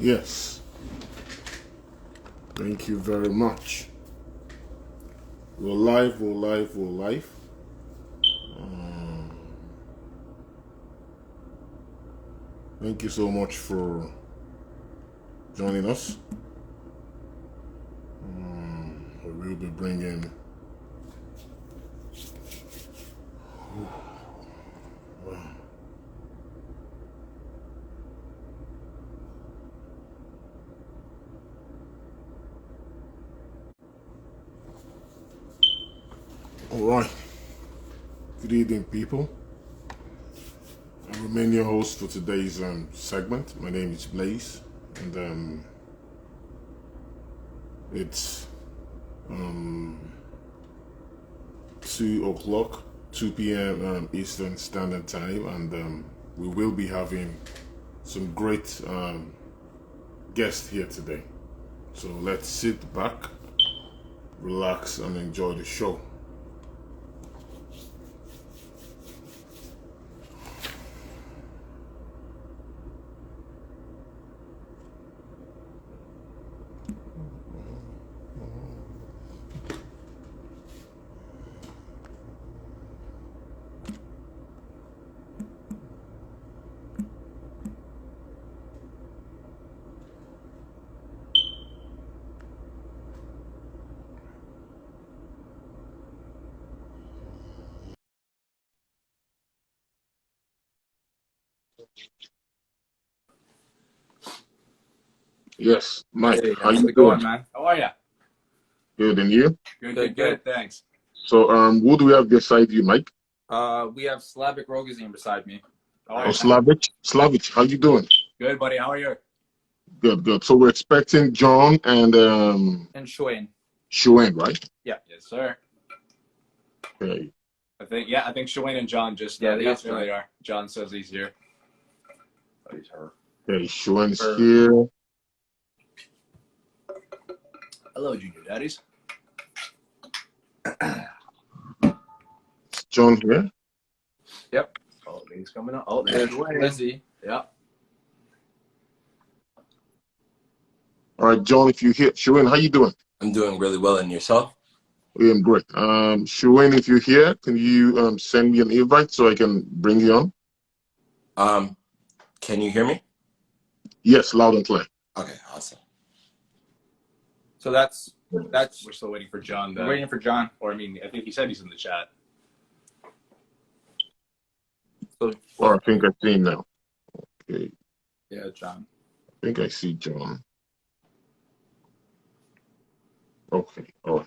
Yes. Thank you very much. We're live. Thank you so much for joining us. We'll be bringing all right. Good evening, people. I remain your host for today's segment. My name is Blaze, and it's 2 p.m. Eastern Standard Time, and we will be having some great guests here today. So let's sit back, relax, and enjoy the show. Yes, Mike, Hey, how how's you it going, doing? man? How are you? Good, and you? Good, thanks. So, who do we have beside you, Mike? We have Slavic Rogozin beside me. How are you? Slavic, how you doing? Good, buddy. How are you? Good. So we're expecting John and Shuen. Shuen, right? Yeah. Yes, sir. Okay. I think Shuen and John just there there they are. John says he's here. Oh, he's her. Okay, Shuen's here. Hello, Junior Daddies. Is John here? Yep. Oh, he's coming up. Oh, there's Lizzie. Yep. All right, John, if you hear Shuen, how you doing? I'm doing really well, and yourself? I'm great. Shuen, if you're here, can you send me an invite so I can bring you on? Can you hear me? Yes, loud and clear. Okay, awesome. So that's we're still waiting for John. We're waiting for John. Or I mean, I think he said he's in the chat. So, I think I see him now. Okay. Yeah, John. I think I see John. Okay. All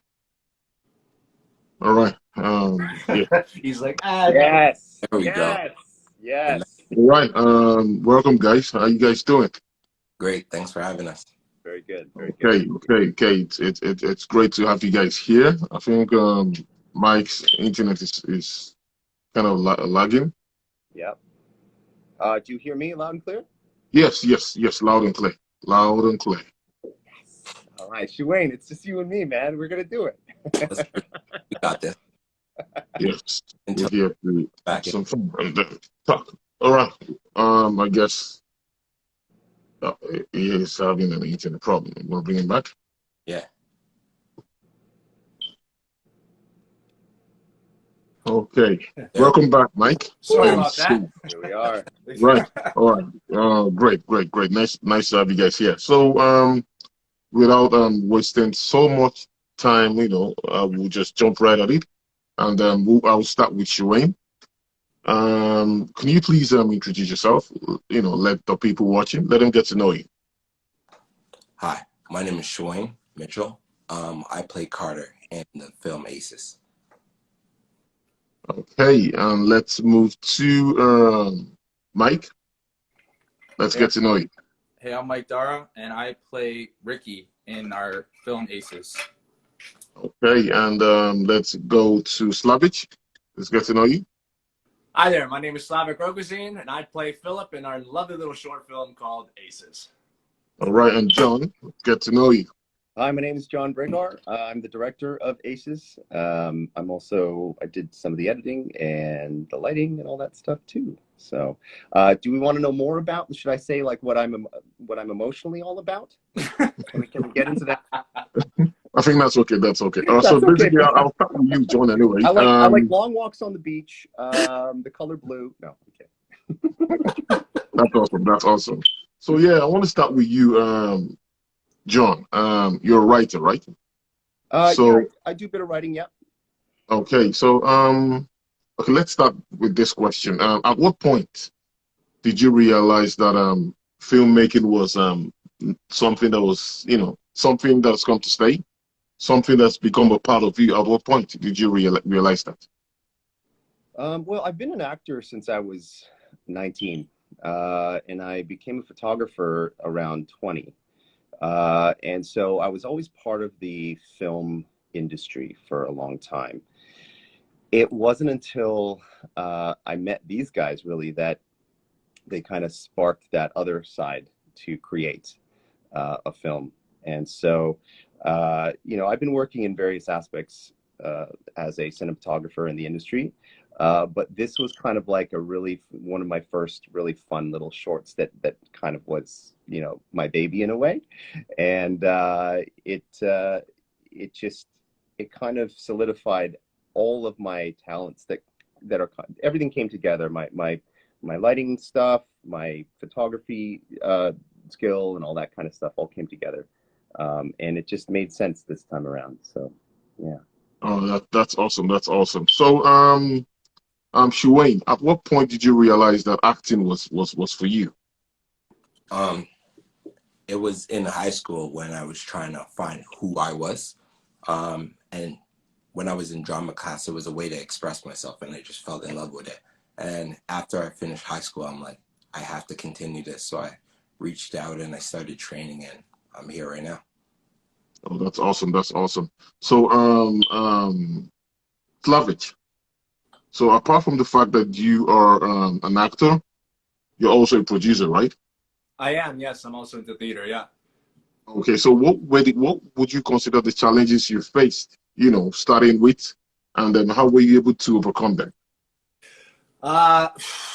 right. Yeah. He's like, yes. There we go. Yes. All right. Welcome, guys. How you guys doing? Great. Thanks for having us. Very good. Okay. It's great to have you guys here. I think Mike's internet is kind of lagging. Yep. Do you hear me loud and clear? Yes. Loud and clear. Loud and clear. Yes. All right, Shuen, it's just you and me, man. We're gonna do it. We got this. Yes. Until We're here to back have some fun and talk. All right. I guess he is having an internet problem. We'll bring him back. Yeah. Okay. Welcome back, Mike. Sorry about that. Here we are. Right. All right. Great. Nice to have you guys here. So, without wasting so much time, we'll just jump right at it, and I'll start with Shuen. Can you please introduce yourself? Let the people watching let them get to know you. Hi, my name is Shuen Mitchell. I play Carter in the film Aces. Okay, and let's move to Mike. Let's get to know you. Hey, I'm Mike Dara, and I play Ricky in our film Aces. Okay, and let's go to Slavic. Let's get to know you. Hi there, my name is Slavic Rogozin, and I play Philip in our lovely little short film called Aces. All right, and John, get to know you. Hi, my name is John Bregar. I'm the director of ACES. I did some of the editing and the lighting and all that stuff too. So, do we want to know more about? Should I say like what I'm emotionally all about? Can we get into that? I think that's okay. That's okay. That's So okay. basically, I'll start with you, John. Anyway, I like long walks on the beach. The color blue. No, okay. that's awesome. That's awesome. So yeah, I want to start with you, John. You're a writer, right? So Yeah, I do a bit of writing. Yeah. okay. So okay, let's start with this question. At what point did you realize that filmmaking was something that was, something that's come to stay, something that's become a part of you? At what point did you realize that? Well, I've been an actor since I was 19, and I became a photographer around 20. And so I was always part of the film industry for a long time. It wasn't until I met these guys really that they kind of sparked that other side to create a film. And so, I've been working in various aspects as a cinematographer in the industry. But this was kind of like one of my first really fun little shorts that kind of was, my baby in a way. And it kind of solidified all of my talents everything came together. My lighting stuff, my photography skill and all that kind of stuff all came together. And it just made sense this time around. So, yeah. Oh, that's awesome. That's awesome. So, Shuain, at what point did you realize that acting was for you? It was in high school when I was trying to find who I was. And when I was in drama class, it was a way to express myself, and I just fell in love with it. And after I finished high school, I'm like, I have to continue this. So I reached out and I started training, and I'm here right now. Oh, that's awesome. That's awesome. So, Slavic. So, apart from the fact that you are an actor, you're also a producer, right? I am, yes. I'm also into theater, yeah. Okay. So, what would you consider the challenges you faced? Starting with, and then how were you able to overcome them?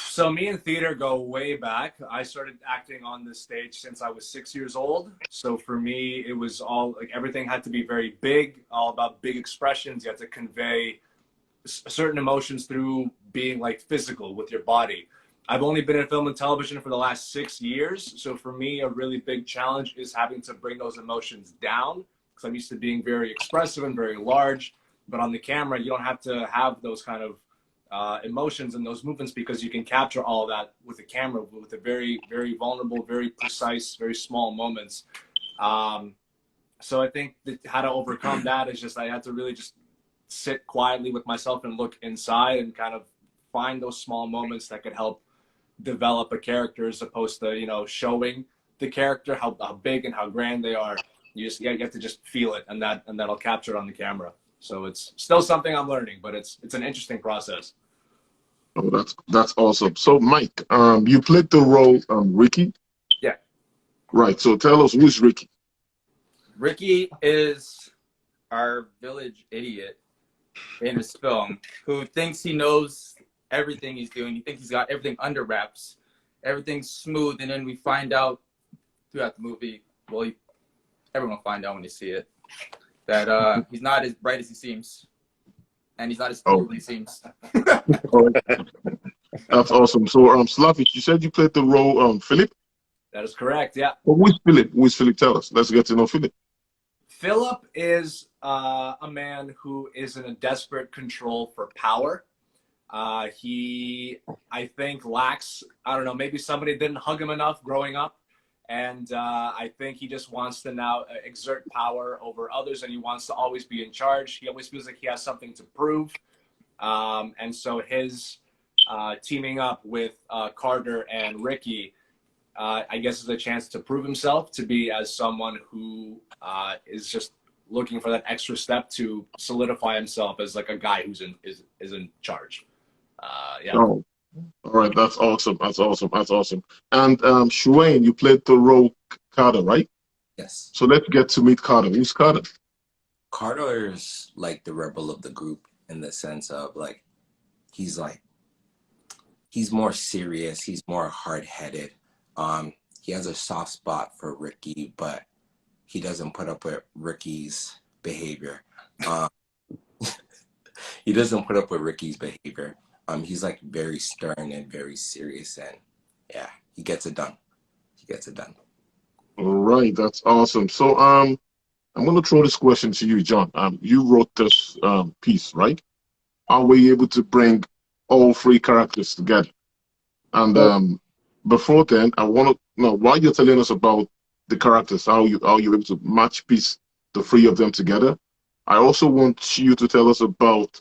So me and theater go way back. I started acting on the stage since I was 6 years old. So for me, it was all like everything had to be very big, all about big expressions. You had to convey certain emotions through being like physical with your body. I've only been in film and television for the last 6 years. So for me, a really big challenge is having to bring those emotions down because I'm used to being very expressive and very large. But on the camera, you don't have to have those kind of emotions and those movements because you can capture all of that with the camera with a very, very vulnerable, very precise, very small moments. So I think that how to overcome that is just I had to really just sit quietly with myself and look inside and kind of find those small moments that could help develop a character as opposed to, showing the character how big and how grand they are. You have to just feel it and that'll capture it on the camera. So it's still something I'm learning, but it's an interesting process. Oh, that's awesome. So, Mike, you played the role Ricky. Yeah. Right. So, tell us, who's Ricky? Ricky is our village idiot in this film who thinks he knows everything he's doing. He thinks he's got everything under wraps. Everything's smooth, and then we find out throughout the movie, well, everyone will find out when they see it, that he's not as bright as he seems. And he's not as cool as he seems. Oh, that's awesome. So, Slavic, you said you played the role Philip? That is correct, yeah. Well, who's Philip? Who's Philip? Tell us. Let's get to know Philip. Philip is a man who is in a desperate control for power. He, I think, lacks, I don't know, maybe somebody didn't hug him enough growing up. And I think he just wants to now exert power over others, and he wants to always be in charge. He always feels like he has something to prove. And so his teaming up with Carter and Ricky, I guess, is a chance to prove himself to be as someone who is just looking for that extra step to solidify himself as like a guy who's is in charge. Yeah. Oh, all right. That's awesome. That's awesome. That's awesome. And Shuain, you played the role Carter, right? Yes. So let's get to meet Carter. Who's Carter? Carter is like the rebel of the group in the sense of he's like he's more serious, he's more hard-headed. He has a soft spot for Ricky, but he doesn't put up with Ricky's behavior. Um, he doesn't put up with Ricky's behavior. He's like very stern and very serious, and yeah, he gets it done. He gets it done. All right, that's awesome. So I'm gonna throw this question to you, John. You wrote this piece, right? Are we able to bring all three characters together? And Well, before then, I want to know while you're telling us about the characters, how you able to match piece the three of them together. I also want you to tell us about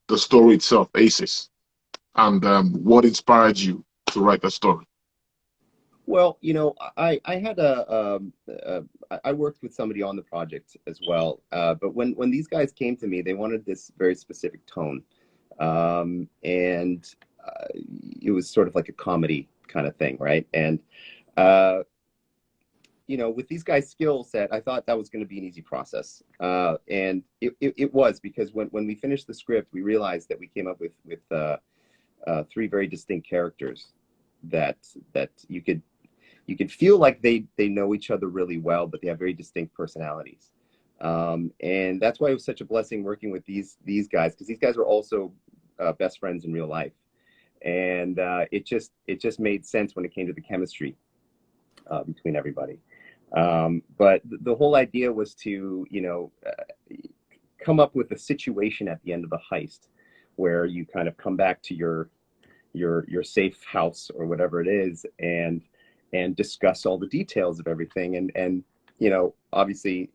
the story itself, Aces, and what inspired you to write the story. well, I had I worked with somebody on the project as well. But when these guys came to me, they wanted this very specific tone, and it was sort of like a comedy kind of thing, right? And uh, with these guys' skill set, I thought that was going to be an easy process, and it was, because when we finished the script, we realized that we came up with three very distinct characters that you could feel like they know each other really well, but they have very distinct personalities. And that's why it was such a blessing working with these guys, because these guys were also best friends in real life, and it just made sense when it came to the chemistry between everybody. But the whole idea was to come up with a situation at the end of the heist where you kind of come back to your safe house or whatever it is, and discuss all the details of everything. And obviously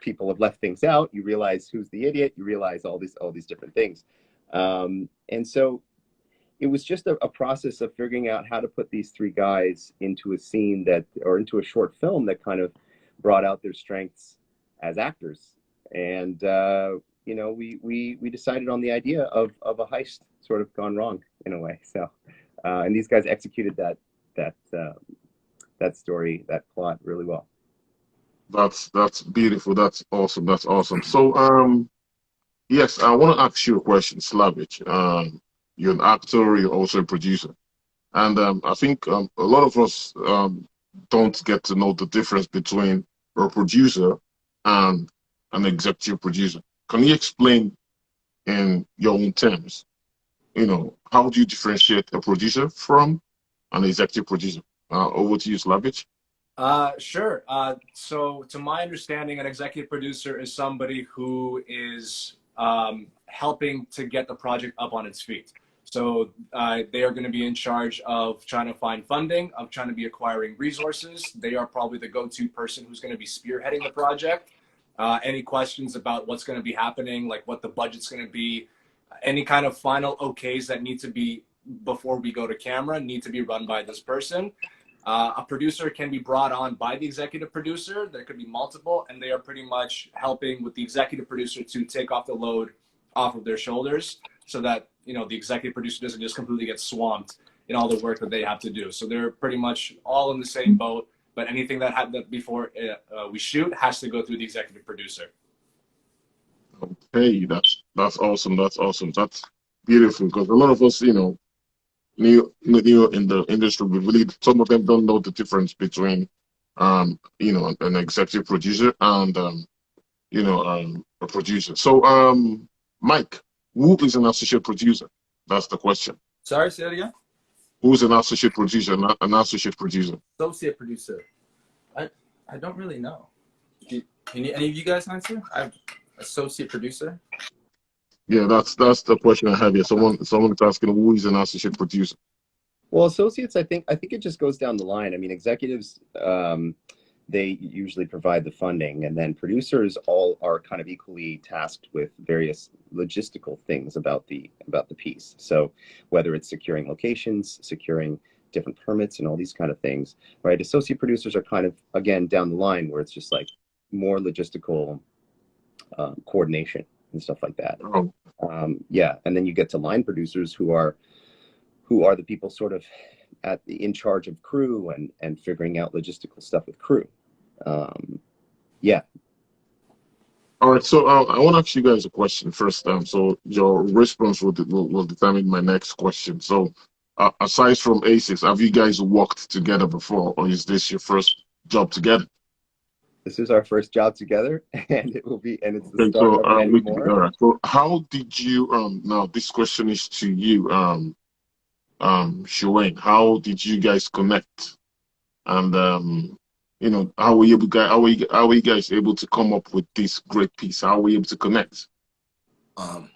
people have left things out. You realize who's the idiot. You realize all these different things. And so it was just a process of figuring out how to put these three guys into a scene or into a short film that kind of brought out their strengths as actors. And we decided on the idea of a heist sort of gone wrong in a way. So and these guys executed that story, that plot really well. That's beautiful. That's awesome. That's awesome. So yes, I want to ask you a question, Slavich. You're an actor. You're also a producer, and I think a lot of us don't get to know the difference between a producer and an executive producer. Can you explain in your own terms, how do you differentiate a producer from an executive producer? Over to you, Slavich. Sure. So to my understanding, an executive producer is somebody who is helping to get the project up on its feet. So they are going to be in charge of trying to find funding, of trying to be acquiring resources. They are probably the go-to person who's going to be spearheading the project. Any questions about what's going to be happening, like what the budget's going to be, any kind of final okays that need to be before we go to camera need to be run by this person. A producer can be brought on by the executive producer. There could be multiple, and they are pretty much helping with the executive producer to take off the load off of their shoulders, so that the executive producer doesn't just completely get swamped in all the work that they have to do. So they're pretty much all in the same boat. But anything that happened before we shoot has to go through the executive producer. Okay, that's awesome. That's awesome. That's beautiful, because a lot of us, new in the industry, we really, some of them don't know the difference between an executive producer and a producer. So Mike, who is an associate producer? That's the question. Sorry, say that again. Who's an associate producer? An associate producer. Associate producer. I don't really know. Any of you guys answer? I'm associate producer. Yeah, that's the question I have here. Someone is asking who is an associate producer. Well, associates, I think it just goes down the line. I mean, executives, they usually provide the funding, and then producers all are kind of equally tasked with various logistical things about the piece. So whether it's securing locations, securing different permits, and all these kind of things, right? Associate producers are kind of, again, down the line, where it's just like more logistical coordination and stuff like that. Oh. Yeah, and then you get to line producers who are the people sort of in charge of crew and figuring out logistical stuff with crew. Yeah. All right, so I want to ask you guys a question first. So your response will determine my next question. So, aside from Aces, have you guys worked together before, or is this your first job together? This is our first job together, and it's the Okay, start so of many more. all right. So, how did you now this question is to you, Shuain. How did you guys connect? And how were you guys? How were you guys able to come up with this great piece? How were you able to connect? Um,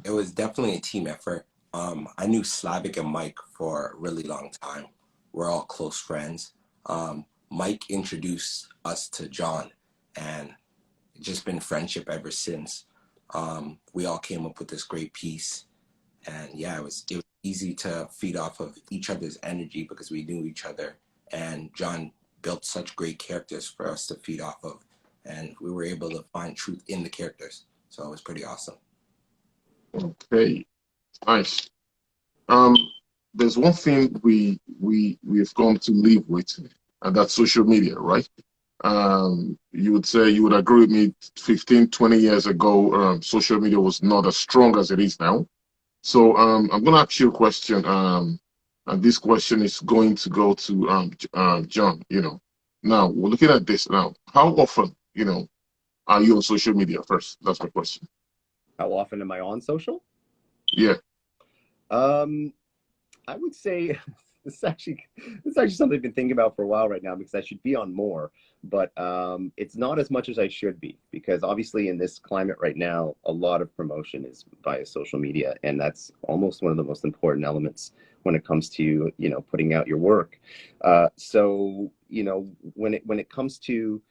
it was definitely a team effort. I knew Slavic and Mike for a really long time. We're all close friends. Mike introduced us to John, and it's just been friendship ever since. We all came up with this great piece, and yeah, it was easy to feed off of each other's energy because we knew each other, and John built such great characters for us to feed off of, and we were able to find truth in the characters. So it was pretty awesome. Okay, nice. Um, there's one thing we've come to live with, and that's social media, right? You would say you would agree with me 15, 20 years ago, social media was not as strong as it is now. So I'm gonna ask you a question. And this question is going to go to John. Now we're looking at this now. How often, are you on social media first? That's my question. How often am I on social? Yeah. Um, I would say this is actually something I've been thinking about for a while right now, because I should be on more, but it's not as much as I should be, because obviously in this climate right now, a lot of promotion is via social media, and that's almost one of the most important elements when it comes to putting out your work. So when it comes to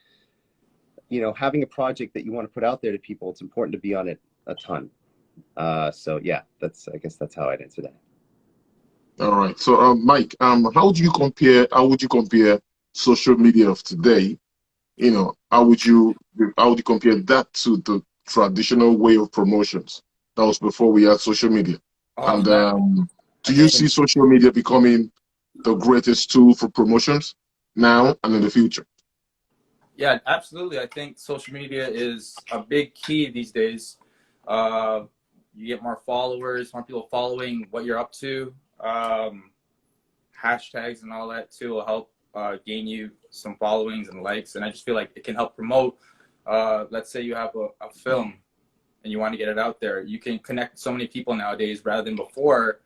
having a project that you want to put out there to people, it's important to be on it a ton. So yeah, I guess that's how I'd answer that. All right. So, Mike, how would you compare social media of today? How would you compare that to the traditional way of promotions that was before we had social media? Oh And man, I do you think see social media becoming the greatest tool for promotions now and in the future? yeah, absolutely. I think social media is a big key these days. Uh, you get more followers, more people following what you're up to. Hashtags and all that too will help gain you some followings and likes. And I just feel like it can help promote. Let's say you have a film and you want to get it out there. You can connect so many people nowadays rather than before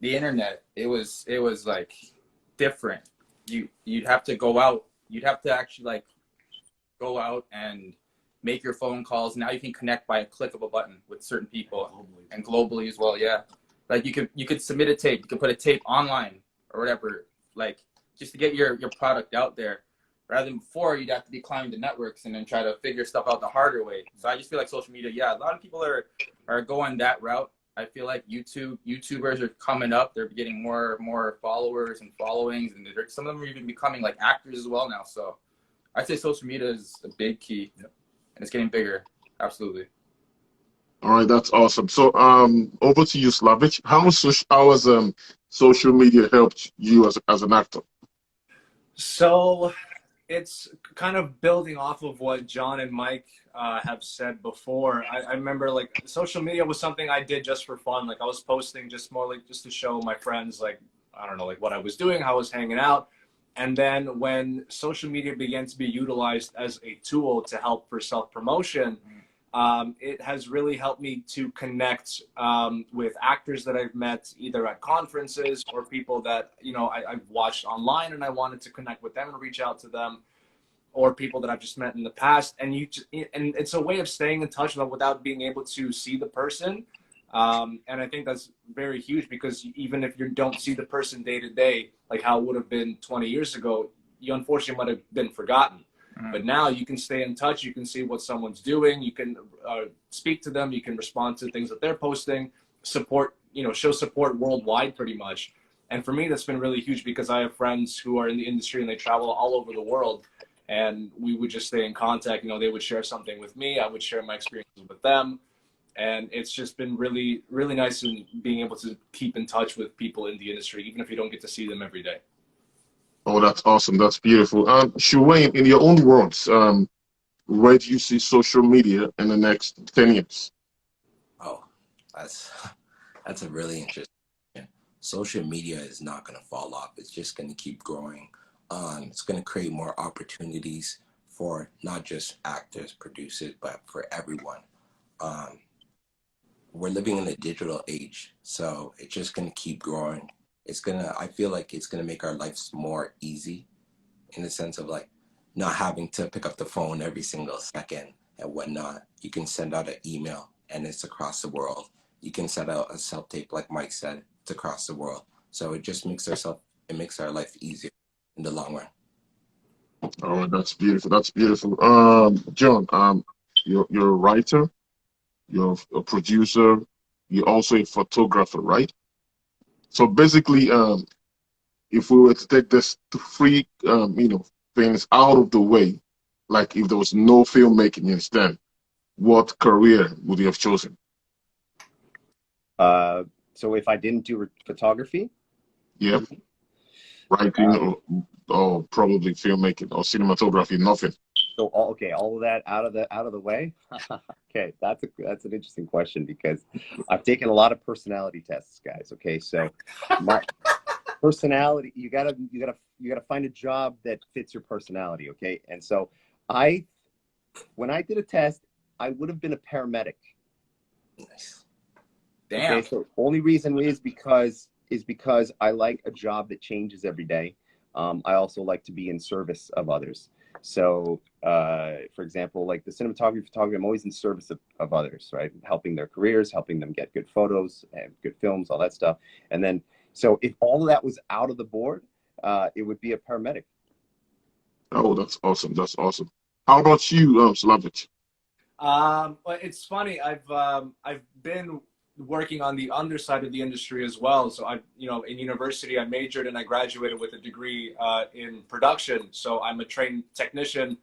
the internet. It was like different. You'd have to go out. You'd have to actually like go out and make your phone calls. Now you can connect by a click of a button with certain people and globally as well. Yeah, like you could submit a tape. You could put a tape online or whatever, like just to get your product out there. Rather than before, you'd have to be climbing the networks and then try to figure stuff out the harder way. So I just feel like social media, yeah, a lot of people are going that route. I feel like YouTubers are coming up. They're getting more followers and followings, and some of them are even becoming like actors as well now. So I'd say social media is a big key, and it's getting bigger. Absolutely. All right, that's awesome. So, over to you, Slavic. How has social media helped you as an actor? So it's kind of building off of what John and Mike have said before. I remember like social media was something I did just for fun. Like I was posting just more like just to show my friends, like, I don't know, like what I was doing, how I was hanging out. And then when social media began to be utilized as a tool to help for self-promotion, it has really helped me to connect with actors that I've met either at conferences or people that, I've watched online and I wanted to connect with them and reach out to them, or people that I've just met in the past. And and it's a way of staying in touch without being able to see the person. And I think that's very huge, because even if you don't see the person day to day, like how it would have been 20 years ago, you unfortunately might have been forgotten. But now you can stay in touch. You can see what someone's doing. You can speak to them. You can respond to things that they're posting, support, show support worldwide pretty much. And for me, that's been really huge, because I have friends who are in the industry and they travel all over the world. And we would just stay in contact. They would share something with me. I would share my experiences with them. And it's just been really, really nice in being able to keep in touch with people in the industry, even if you don't get to see them every day. Oh, that's awesome. That's beautiful. Shuain, in your own words, where do you see social media in the next 10 years? Oh, that's that's a really interesting. Social media is not going to fall off. It's just going to keep growing. It's going to create more opportunities for not just actors, producers, but for everyone. Um, we're living in a digital age, so it's just going to keep growing. I feel like it's going to make our lives more easy in the sense of like not having to pick up the phone every single second and whatnot. You can send out an email and it's across the world. You can send out a self-tape, like Mike said, it's across the world. So it just it makes our life easier in the long run. Oh, that's beautiful. That's beautiful. John, you're a writer, you're a producer, you're also a photographer, right? So basically, if we were to take this three, things out of the way, like if there was no filmmaking instead, what career would you have chosen? So if I didn't do photography, Yeah, writing or probably filmmaking or cinematography, nothing. so all of that out of the way. Okay, that's an interesting question because I've taken a lot of personality tests, guys. Okay, so my personality, you gotta find a job that fits your personality. Okay, and so I when I did a test, I would have been a paramedic. Nice. Damn. Okay, so only reason is because I like a job that changes every day. I also like to be in service of others. So, for example, like the cinematography, photography, I'm always in service of others, right? Helping their careers, helping them get good photos and good films, all that stuff. And then, so if all of that was out of the board, it would be a paramedic. Oh, that's awesome. That's awesome. How about you, Slavic? But it's funny. I've been working on the underside of the industry as well. So in university, I majored and I graduated with a degree in production. So I'm a trained technician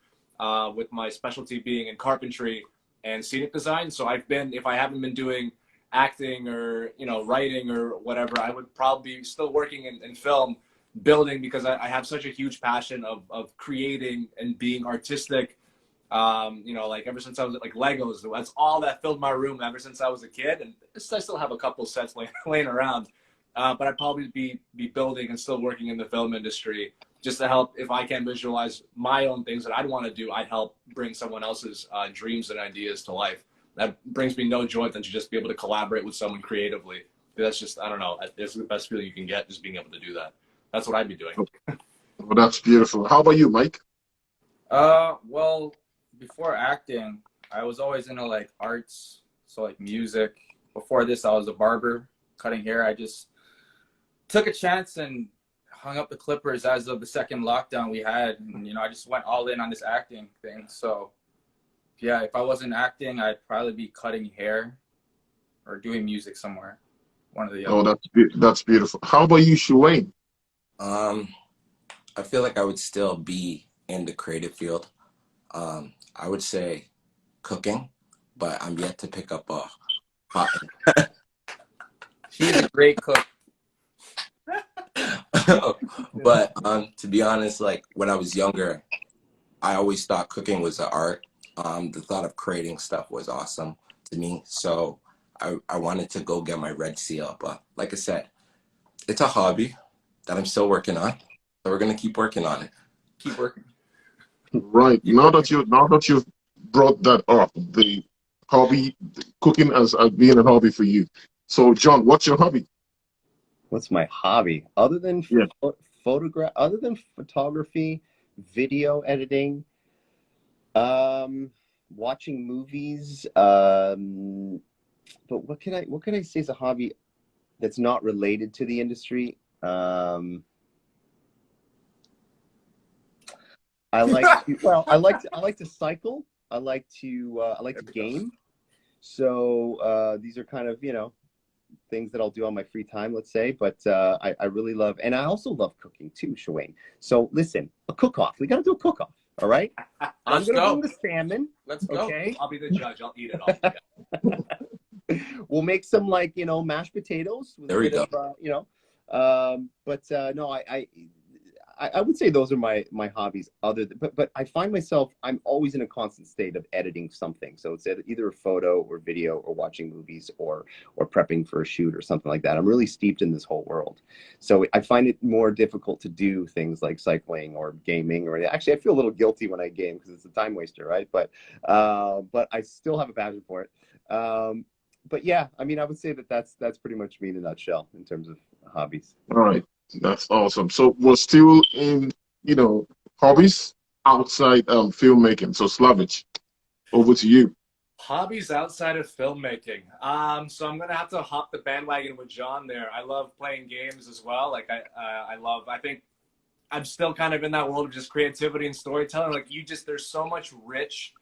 with my specialty being in carpentry and scenic design. So if I haven't been doing acting or writing or whatever, I would probably be still working in film building because I have such a huge passion of creating and being artistic. Like ever since I was like Legos, that's all that filled my room ever since I was a kid. And I still have a couple sets laying around. But I'd probably be building and still working in the film industry just to help. If I can visualize my own things that I'd want to do, I'd help bring someone else's dreams and ideas to life. That brings me no joy than to just be able to collaborate with someone creatively. That's just, I don't know, it's the best feeling you can get, just being able to do that. That's what I'd be doing. Well, that's beautiful. How about you, Mike? Well, before acting, I was always into like arts, so like music. Before this, I was a barber, cutting hair. I just took a chance and hung up the clippers as of the second lockdown we had. And, I just went all in on this acting thing. So, yeah, if I wasn't acting, I'd probably be cutting hair or doing music somewhere. One of the other. Oh, that's beautiful. How about you, Shuain? I feel like I would still be in the creative field. I would say cooking, but I'm yet to pick up a pot. She's a great cook. But to be honest, like when I was younger, I always thought cooking was an art. The thought of creating stuff was awesome to me. So I wanted to go get my red seal. But like I said, it's a hobby that I'm still working on. So we're gonna keep working on it. Keep working. Right. Now that you've brought that up, the hobby, cooking as being a hobby for you. So, John, what's your hobby? What's my hobby other than Yeah. other than photography, video editing, watching movies, but what can I say is a hobby that's not related to the industry? I like to, well, I like to cycle. I like to game. So these are kind of things that I'll do on my free time, let's say. But I really love, and I also love cooking too, Shuain. So listen, a cook-off. We got to do a cook-off. All right. I'm gonna bring the salmon. Let's go. Okay. I'll be the judge. I'll eat it all. We'll make some mashed potatoes with There a we bit go. of no, I would say those are my hobbies. But I find myself, I'm always in a constant state of editing something. So it's either a photo or video or watching movies or prepping for a shoot or something like that. I'm really steeped in this whole world. So I find it more difficult to do things like cycling or gaming, or actually I feel a little guilty when I game because it's a time waster, right? But I still have a passion for it. But yeah, I mean, I would say that's pretty much me in a nutshell in terms of hobbies. All right. That's awesome. So we're still in, hobbies outside filmmaking. So Slavic, over to you. Hobbies outside of filmmaking. So I'm gonna have to hop the bandwagon with John there. I love playing games as well. Like I think I'm still kind of in that world of just creativity and storytelling. Like there's so much rich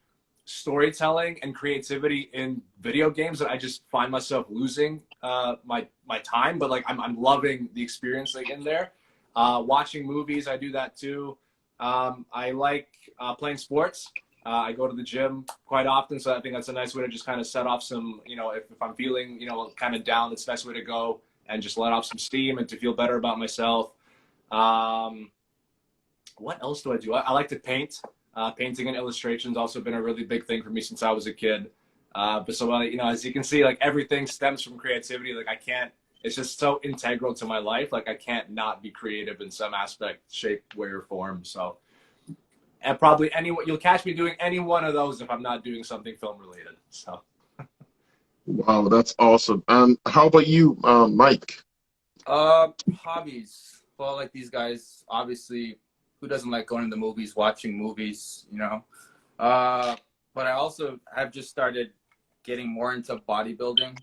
storytelling and creativity in video games that I just find myself losing my time. But like I'm loving the experience like in there. Watching movies, I do that too. I like playing sports. I go to the gym quite often, so I think that's a nice way to just kind of set off some, if I'm feeling, kind of down, it's a nice way to go and just let off some steam and to feel better about myself. What else do I do? I like to paint. Painting and illustration's also been a really big thing for me since I was a kid. But so, as you can see, like everything stems from creativity. Like it's just so integral to my life. Like I can't not be creative in some aspect, shape, way, or form. So, and probably you'll catch me doing any one of those if I'm not doing something film related. So. Wow, that's awesome. And how about you, Mike? Hobbies. Well, like these guys, obviously, who doesn't like going to the movies, watching movies, But I also have just started getting more into bodybuilding.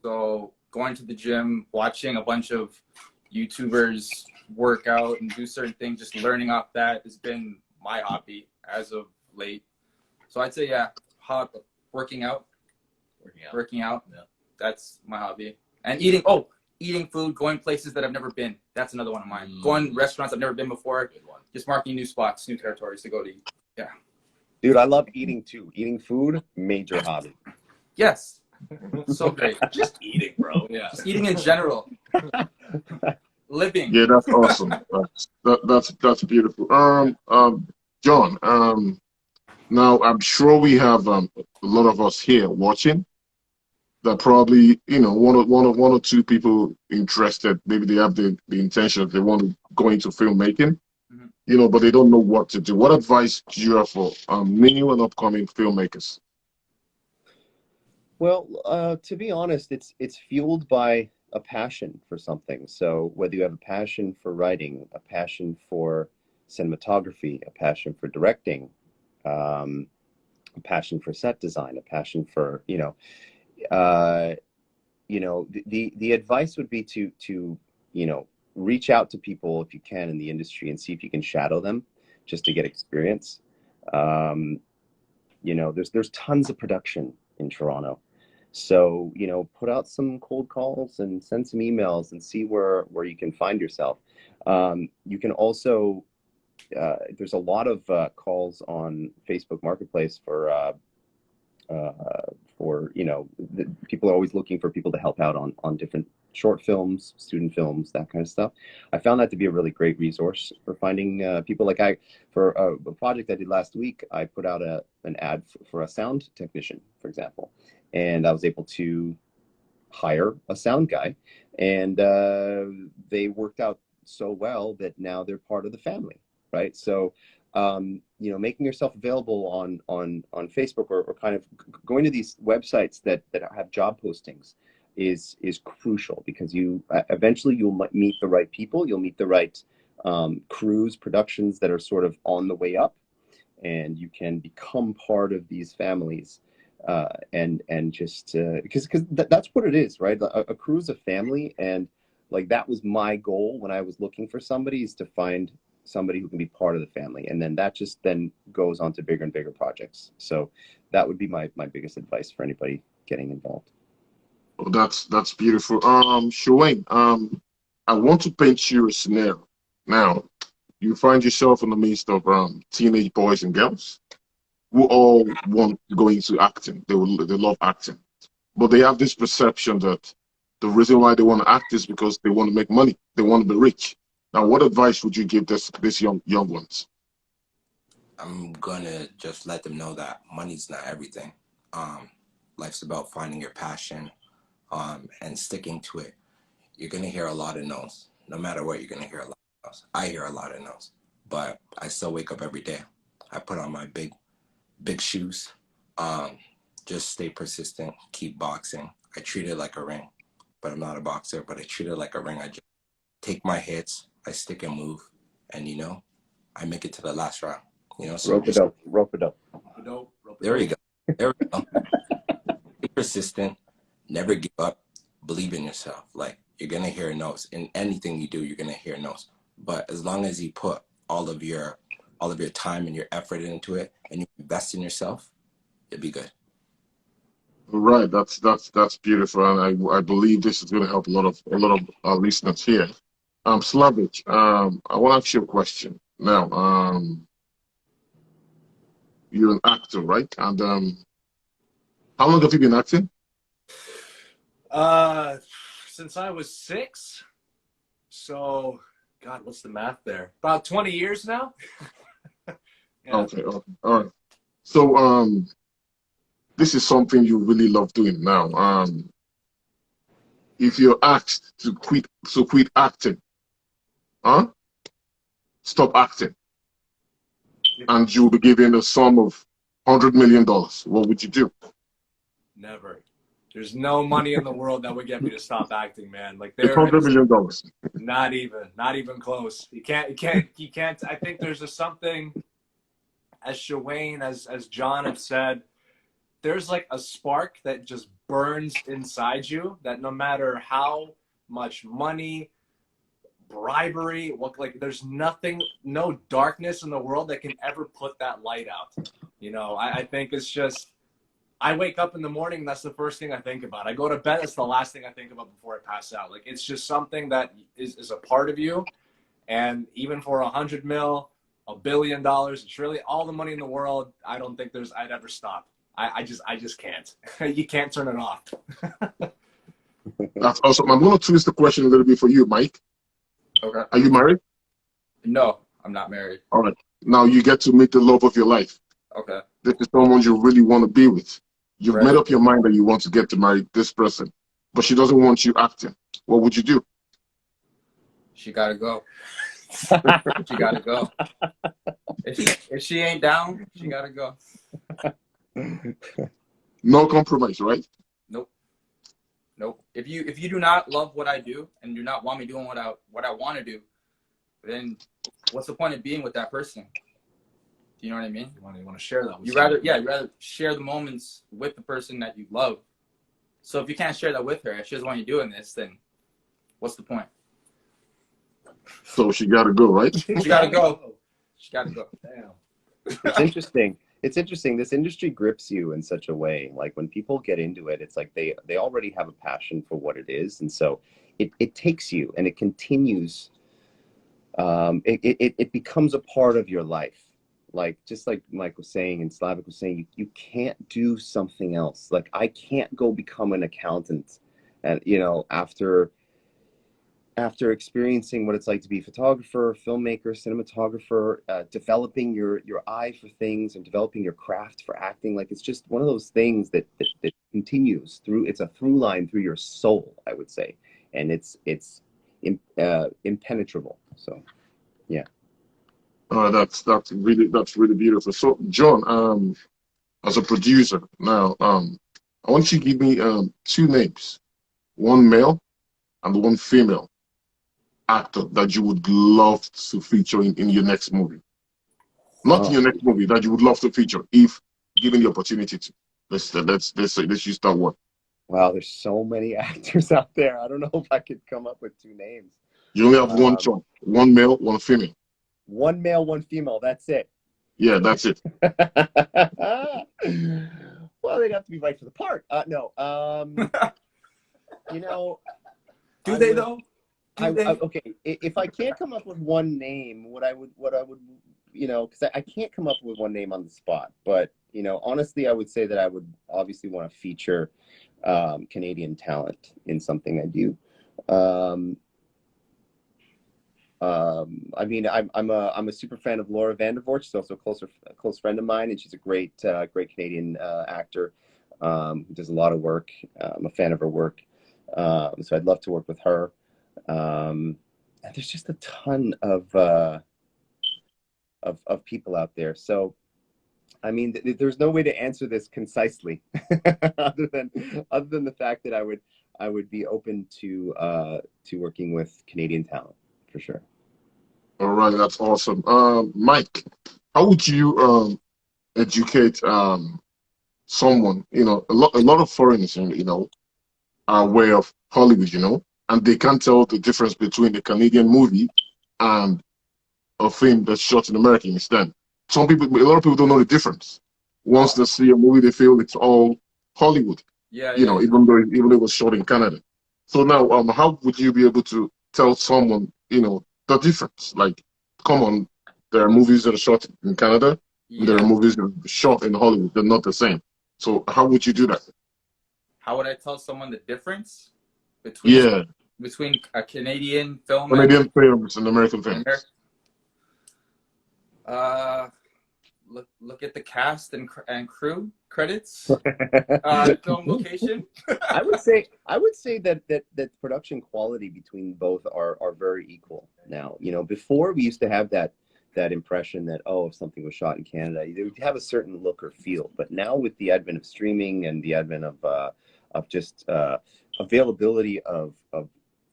So going to the gym, watching a bunch of YouTubers work out and do certain things, just learning off that has been my hobby as of late. So I'd say, yeah, working out. Yeah. That's my hobby. And eating food, going places that I've never been. That's another one of mine. Going restaurants I've never been before. Good one. Just marking new spots, new territories to go to eat. Yeah. Dude, I love eating too. Eating food, major hobby. Yes. So great. Just eating, bro. Yeah. Just eating in general. Living. Yeah, that's awesome. That's beautiful. John, now I'm sure we have a lot of us here watching that probably, one or two people interested. Maybe they have the intention, they want to go into filmmaking, but they don't know what to do. What advice do you have for new and upcoming filmmakers? Well, to be honest, it's fueled by a passion for something. So whether you have a passion for writing, a passion for cinematography, a passion for directing, a passion for set design, a passion for, the advice would be to reach out to people if you can in the industry and see if you can shadow them just to get experience. There's tons of production in Toronto. So, put out some cold calls and send some emails and see where you can find yourself. You can also, there's a lot of calls on Facebook Marketplace for people are always looking for people to help out on different short films, student films, that kind of stuff. I found that to be a really great resource for finding people. For a project I did last week, I put out an ad for a sound technician, for example, and I was able to hire a sound guy, and they worked out so well that now they're part of the family, right? So making yourself available on Facebook or kind of going to these websites that have job postings is crucial, because eventually you'll meet the right people, you'll meet the right crews, productions that are sort of on the way up, and you can become part of these families, and just because that's what it is, right? A crew is a family, and like that was my goal when I was looking for somebody, is to find somebody who can be part of the family, and then that just then goes on to bigger and bigger projects. So that would be my biggest advice for anybody getting involved. Oh, that's beautiful. Shuain, I want to paint you a scenario. Now, you find yourself in the midst of teenage boys and girls who all want to go into acting. They love acting, but they have this perception that the reason why they want to act is because they want to make money. They want to be rich. Now, what advice would you give this young ones? I'm gonna just let them know that money's not everything. Life's about finding your passion, and sticking to it. You're gonna hear a lot of no's. No matter what, you're gonna hear a lot of no's. I hear a lot of no's, but I still wake up every day. I put on my big shoes. Just stay persistent. Keep boxing. I treat it like a ring, but I'm not a boxer. But I treat it like a ring. I just take my hits. I stick and move, and I make it to the last round. So Rope it up. Rope it up. there you go. There we go. Be persistent. Never give up. Believe in yourself. Like, you're gonna hear no's in anything you do. You're gonna hear no's, but as long as you put all of your time and your effort into it, and you invest in yourself, you'll be good. Right, that's beautiful, and I believe this is going to help a lot of our listeners here. Slavic, I want to ask you a question now. You're an actor, right? And how long have you been acting? Since I was 6. So, God, what's the math there? About 20 years now. Yeah. Okay, all right. So, this is something you really love doing now. If you're asked to quit acting, huh? Stop acting, and you'll be given a sum of $100 million. What would you do? Never. There's no money in the world that would get me to stop acting, man. Like, It's there $100 is million. not even close. You can't. I think there's just something, as Shawayne, as John have said, there's like a spark that just burns inside you that no matter how much money, bribery, there's nothing, no darkness in the world that can ever put that light out. I think it's just, I wake up in the morning, that's the first thing I think about. I go to bed, that's the last thing I think about before I pass out. Like, it's just something that is a part of you. And even for 100 mil, $1 billion, it's really all the money in the world, I don't think I'd ever stop. I just can't. You can't turn it off. That's awesome. I'm going to twist the question a little bit for you, Mike. Okay. Are you married? No, I'm not married. All right. Now you get to meet the love of your life. Okay. This is someone you really want to be with. You've Right. made up your mind that you want to get to marry this person, but she doesn't want you acting. What would you do? She gotta go. She gotta go. If she ain't down, she gotta go. No compromise, right? Nope. If you do not love what I do and do not want me doing what I want to do, then what's the point of being with that person? Do you know what I mean? You want to share that with You rather share the moments with the person that you love. So if you can't share that with her, if she doesn't want you doing this, then what's the point? So she got to go, right? She gotta go. She gotta go. Damn. It's interesting. It's interesting. This industry grips you in such a way. Like, when people get into it, it's like they already have a passion for what it is. And so it takes you and it continues. It becomes a part of your life. Like, just like Mike was saying and Slavic was saying, you can't do something else. Like, I can't go become an accountant and, after experiencing what it's like to be a photographer, filmmaker, cinematographer, developing your eye for things and developing your craft for acting. Like, it's just one of those things that continues through. It's a through line through your soul, I would say, and it's impenetrable. So, yeah. That's really beautiful. So, John, as a producer now, I want you to give me 2 names, one male and one female actor that you would love to feature in your next movie. Not in your next movie, that you would love to feature if given the opportunity to. Let's use that one. Wow, there's so many actors out there. I don't know if I could come up with 2 names. You only have one choice, one male, one female. One male, one female. That's it. Yeah, that's it. Well, they'd have to be right for the part. No. Do they though? Okay, if I can't come up with one name, what I would, because I can't come up with one name on the spot. But honestly, I would say that I would obviously want to feature Canadian talent in something I do. I mean, I'm a super fan of Laura Vandervoort. She's also a close friend of mine, and she's a great Canadian actor who does a lot of work. I'm a fan of her work, so I'd love to work with her. And there's just a ton of people out there. So I mean, there's no way to answer this concisely, other than the fact that I would be open to working with Canadian talent for sure. All right, that's awesome. Mike, how would you educate someone? You know, a lot of foreigners, you know, are aware of Hollywood, you know, and they can't tell the difference between a Canadian movie and a film that's shot in America instead. Some people, a lot of people don't know the difference. Once they see a movie, they feel it's all Hollywood, Yeah, you yeah, know, yeah. even though it was shot in Canada. So now, how would you be able to tell someone, you know, the difference? Like, come on, there are movies that are shot in Canada, and there are Yeah. movies that are shot in Hollywood. They're not the same. So how would you do that? How would I tell someone the difference between Yeah, a Canadian film and Canadian films and American American? films. Look at the cast and crew credits, film location. I would say that production quality between both are very equal now. You know, before we used to have that impression that, oh, if something was shot in Canada, they would have a certain look or feel. But now with the advent of streaming and the advent of just availability of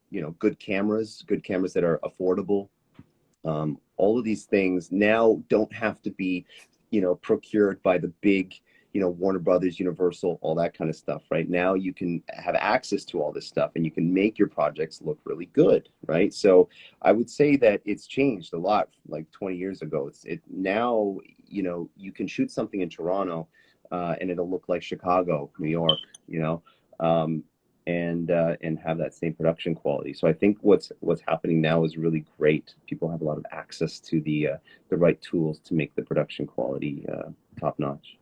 you know, good cameras that are affordable, all of these things now don't have to be, you know, procured by the big, you know, Warner Brothers, Universal, all that kind of stuff. Right now, you can have access to all this stuff, and you can make your projects look really good, right? So I would say that it's changed a lot. Like 20 years ago, it now, you know, you can shoot something in Toronto, and it'll look like Chicago, New York, you know. And have that same production quality. So I think what's happening now is really great. People have a lot of access to the right tools to make the production quality top notch.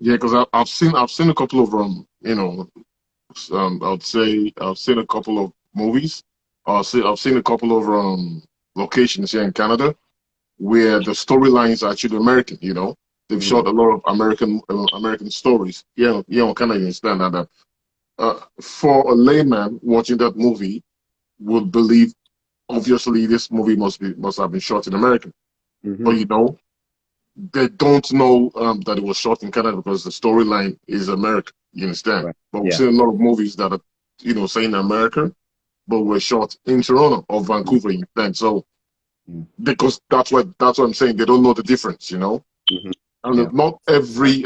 Yeah, because I've seen a couple of you know, I'd say I've seen a couple of movies. I've seen a couple of locations here in Canada where the storylines are actually American. You know, they've shot a lot of American stories. Yeah, yeah, Canada, you understand that. For a layman watching that movie would believe obviously this movie must have been shot in America. Mm-hmm. But you know, they don't know that it was shot in Canada because the storyline is America. You understand? Right. But we've Yeah. seen a lot of movies that are, you know, saying America, but were shot in Toronto or Vancouver. You understand? So because that's what I'm saying. They don't know the difference. You know, Mm-hmm. and Yeah. not every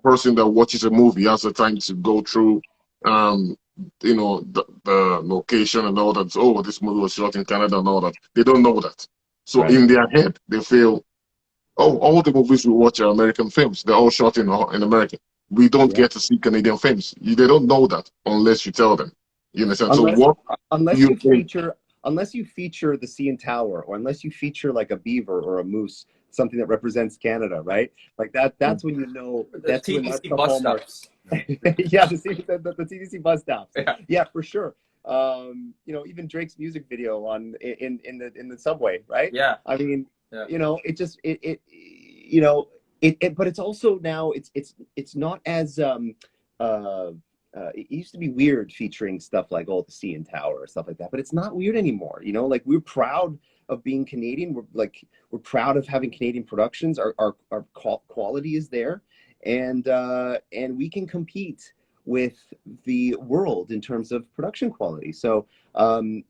person that watches a movie has the time to go through um you know, the location and all that. Oh, this movie was shot in Canada and all that. They don't know that. So Right. in their head, they feel, oh, all the movies we watch are American films. They're all shot in America. We don't Yeah. get to see Canadian films. They don't know that unless you tell them. You understand? So Unless what unless you you think? feature the CN Tower, or unless you feature like a beaver or a moose, something that represents Canada, right? Like that's when you know, The that's TDC the bus hallmark. stops. Yeah, the TDC bus stops. Yeah. Yeah, for sure. You know, even Drake's music video in the subway, right? Yeah. I mean, Yeah. you know, it you know, but it's also now it's not as it used to be weird featuring stuff like, oh, the CN Tower or stuff like that, but it's not weird anymore. You know, like, we're proud of being Canadian. We're proud of having Canadian productions. Our quality is there, and we can compete with the world in terms of production quality. So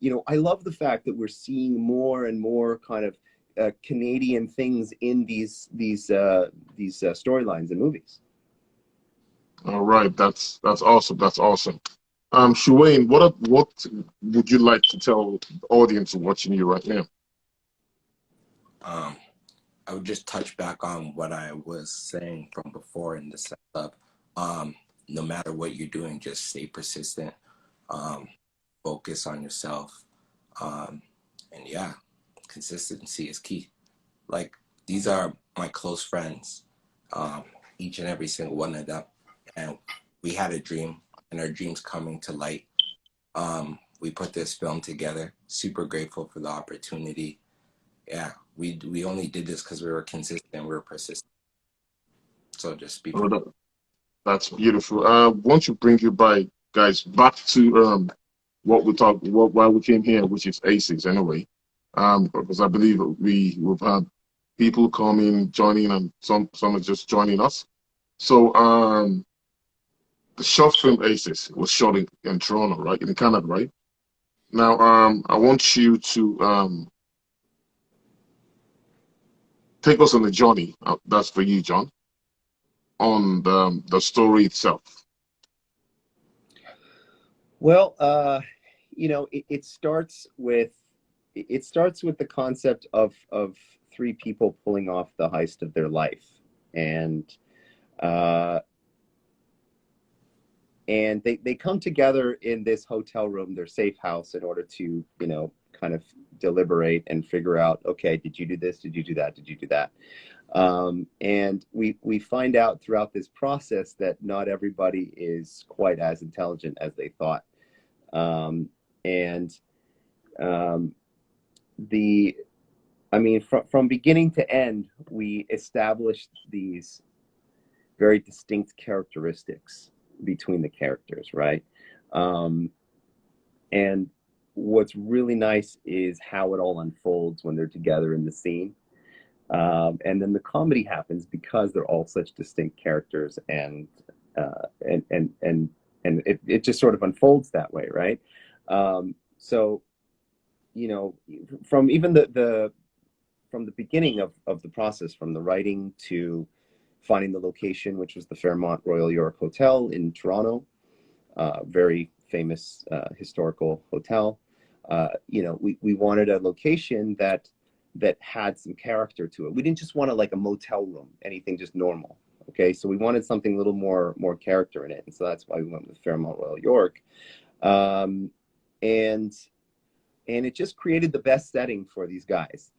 you know, I love the fact that we're seeing more and more kind of Canadian things in these storylines and movies. All right, that's awesome. That's awesome. Shuane, what would you like to tell the audience watching you right now? I would just touch back on what I was saying from before in the setup. No matter what you're doing, just stay persistent. Focus on yourself. And yeah, consistency is key. Like, these are my close friends, each and every single one of them. And we had a dream, and our dream's coming to light. we put this film together. Super grateful for the opportunity. Yeah, we only did this because we were consistent, we were persistent. So just be. Oh, that's beautiful. Want to bring you guys back to what we talked, why we came here, which is ACEs anyway. Because I believe we've had people coming, joining, and some are just joining us. So the short film ACEs was shot in Toronto, right, in Canada, right? Now I want you to take us on the journey. That's for you, John, on the story itself. Well, you know, it starts with the concept of three people pulling off the heist of their life, and they come together in this hotel room, their safe house, in order to, you know, kind of deliberate and figure out, okay, did you do this? Did you do that? Did you do that? And we find out throughout this process that not everybody is quite as intelligent as they thought. I mean, from beginning to end, we established these very distinct characteristics between the characters, right? And what's really nice is how it all unfolds when they're together in the scene. And then the comedy happens because they're all such distinct characters, and it just sort of unfolds that way, right? So, you know, from even from the beginning of the process, from the writing to finding the location, which was the Fairmont Royal York Hotel in Toronto, very famous historical hotel. You know, we wanted a location that had some character to it. We didn't just want like a motel room, anything just normal. Okay, so we wanted something a little more character in it, and so that's why we went with Fairmont Royal York, and it just created the best setting for these guys.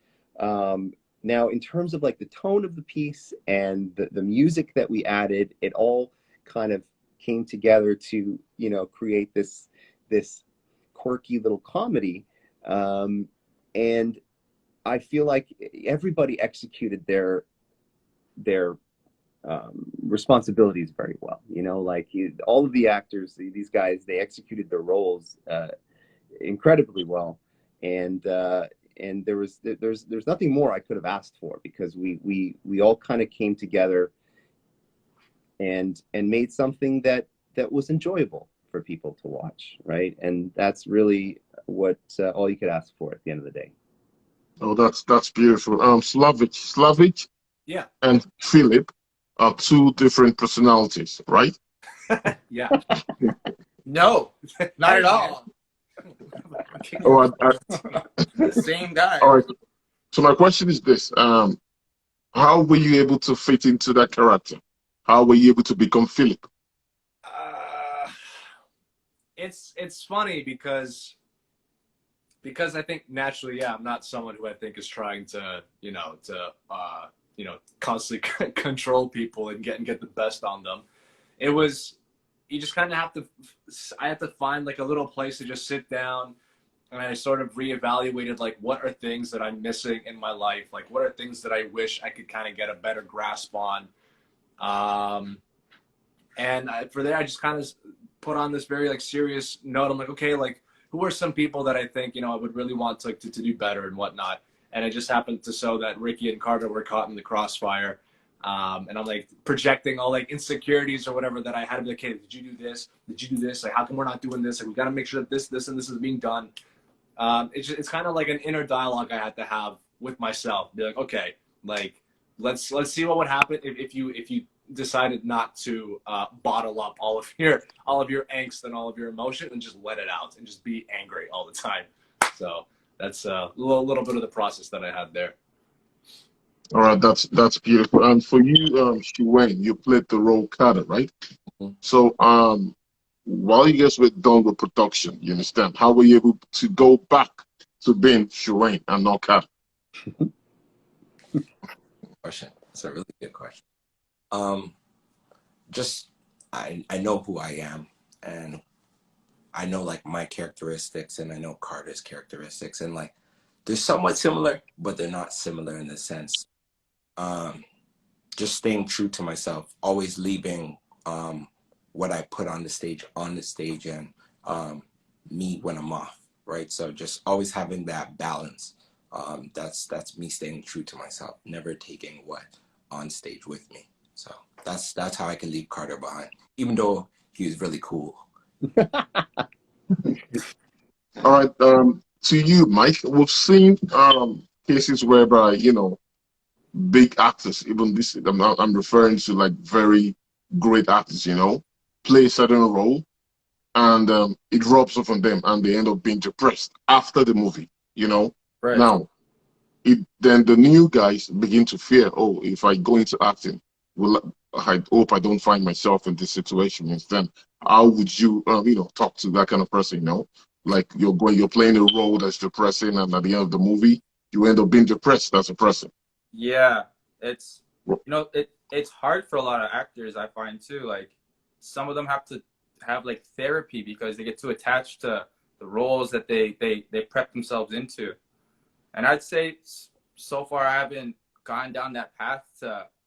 Now, in terms of like the tone of the piece and the music that we added, it all kind of came together to, you know, create this quirky little comedy, and I feel like everybody executed their responsibilities very well. You know, like all of the actors, these guys, they executed their roles incredibly well, and there's nothing more I could have asked for, because we all kind of came together and made something that was enjoyable for people to watch, right? And that's really what all you could ask for at the end of the day. Oh, that's beautiful. Slavic, Yeah. and Philip are two different personalities, right? Yeah. No, not at all. Oh, The same guy. all right. So my question is this: how were you able to fit into that character? How were you able to become Philip? It's funny because I think naturally, yeah, I'm not someone who I think is trying to, constantly control people and get the best on them. It was, you just kind of I have to find like a little place to just sit down, and I sort of reevaluated like what are things that I'm missing in my life, like what are things that I wish I could kind of get a better grasp on, for there I just kind of put on this very like serious note. I'm like, okay, like who are some people that I think, you know, I would really want to do better and whatnot. And it just happened to so that Ricky and Carter were caught in the crossfire. And I'm like projecting all like insecurities or whatever that I had to be like, okay, did you do this? Did you do this? Like, how come we're not doing this? Like, we got to make sure that this, and this is being done. It's kind of like an inner dialogue I had to have with myself. Be like, okay, like, let's see what would happen if you decided not to bottle up all of your angst and all of your emotion and just let it out and just be angry all the time. So that's a little bit of the process that I had there. All right, that's beautiful. And for you, Shuwen, you played the role Carter, right? Mm-hmm. So while you guys were done with production, you understand, how were you able to go back to being Shuwen and not Carter? Question. That's a really good question. Just I know who I am, and I know like my characteristics and I know Carter's characteristics, and like they're somewhat similar, but they're not similar in the sense. Just staying true to myself, always leaving what I put on the stage, and me when I'm off, right? So just always having that balance. That's me staying true to myself, never taking what on stage with me. So that's how I can leave Carter behind, even though he was really cool. All right. To you, Mike, we've seen cases whereby, you know, big actors, even this, I'm referring to like very great actors, you know, play a certain role, and it rubs off on them and they end up being depressed after the movie, you know. Right. Now, then the new guys begin to fear, oh, if I go into acting, I hope I don't find myself in this situation. And then how would you, you know, talk to that kind of person, you know? Like you're playing a role that's depressing, and at the end of the movie, you end up being depressed as a person. Yeah, it's it's hard for a lot of actors, I find too. Like some of them have to have like therapy because they get too attached to the roles that they prep themselves into. And I'd say so far I haven't gone down that path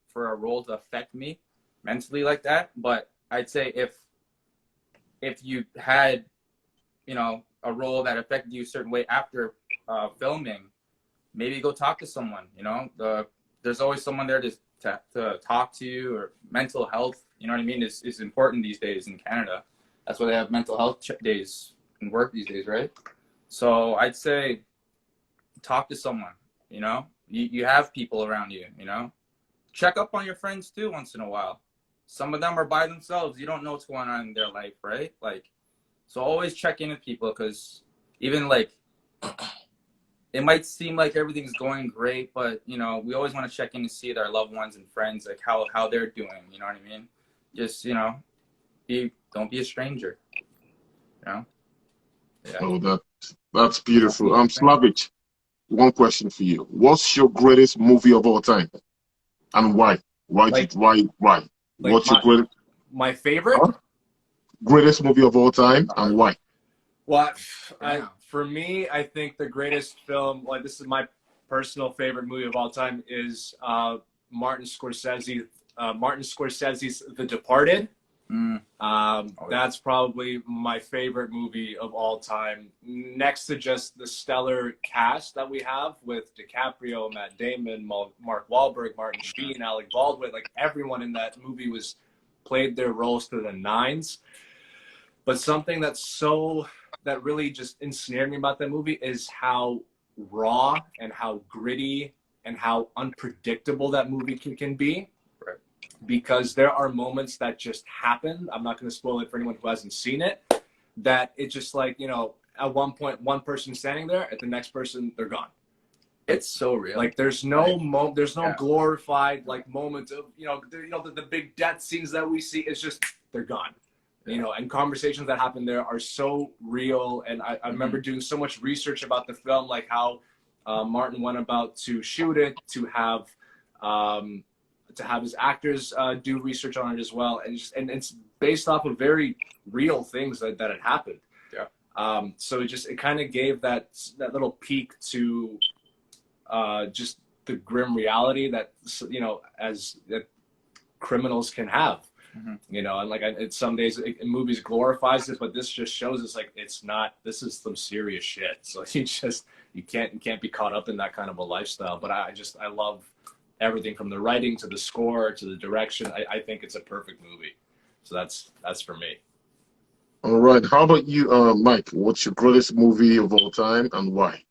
for a role to affect me mentally like that. But I'd say if you had, you know, a role that affected you a certain way after filming, maybe go talk to someone. You know, there's always someone there to talk to you. Or mental health, you know what I mean, is important these days in Canada. That's why they have mental health days in work these days, right? So I'd say talk to someone. You know, you have people around you. You know, check up on your friends too once in a while. Some of them are by themselves. You don't know what's going on in their life, right? Like, so always check in with people, because even like it might seem like everything's going great, but you know, we always want to check in to see our loved ones and friends, like how they're doing. You know what I mean? Just, you know, don't be a stranger. You know? Yeah. Oh, that's beautiful. Slavic, one question for you. What's your greatest movie of all time, and why? Why? Like What's your greatest? My favorite? Huh? Greatest movie of all time, and why? Well, for me, I think the greatest film, like this is my personal favorite movie of all time, is Martin Scorsese's The Departed. That's probably my favorite movie of all time, next to just the stellar cast that we have with DiCaprio, Matt Damon, Mark Wahlberg, Martin Sheen, Alec Baldwin. Like everyone in that movie played their roles to the nines. But something that really just ensnared me about that movie is how raw and how gritty and how unpredictable that movie can be. Right. Because there are moments that just happen. I'm not going to spoil it for anyone who hasn't seen it. That it's just like, you know, at one point, one person's standing there, at the next person, they're gone. It's so real. Like there's no glorified like moment of, you know, the big death scenes that we see. It's just, they're gone. You know, and conversations that happen there are so real. And I remember doing so much research about the film, like how Martin went about to shoot it, to have his actors do research on it as well. And it's based off of very real things that had happened. Yeah. So it kind of gave that little peek to just the grim reality that, you know, that criminals can have. You know, and like some days in movies glorifies it, but this just shows us like it's not. This is some serious shit. So you can't be caught up in that kind of a lifestyle. But I love everything from the writing to the score to the direction. I think it's a perfect movie. So that's for me. All right. How about you, Mike? What's your greatest movie of all time, and why?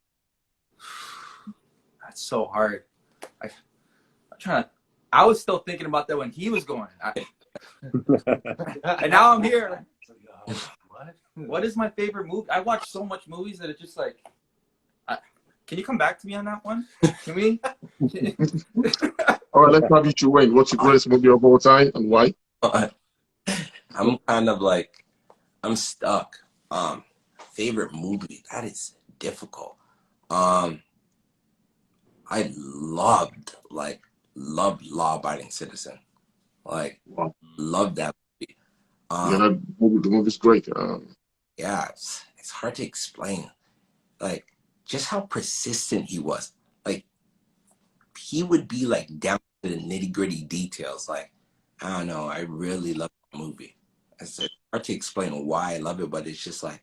That's so hard. I was still thinking about that when he was going. And now I'm here. What is my favorite movie? I watch so much movies that it's just like, can you come back to me on that one? Can we? All right, let's have you to Wayne. What's your greatest movie of all time, and why? I'm kind of like, I'm stuck. Favorite movie, that is difficult. I loved Law Abiding Citizen. Like, Wow. loved that movie. Yeah, the movie's great. yeah, it's hard to explain. Like, just how persistent he was. Like, he would be like down to the nitty gritty details. Like, I don't know, I really love the movie. It's hard to explain why I love it, but it's just like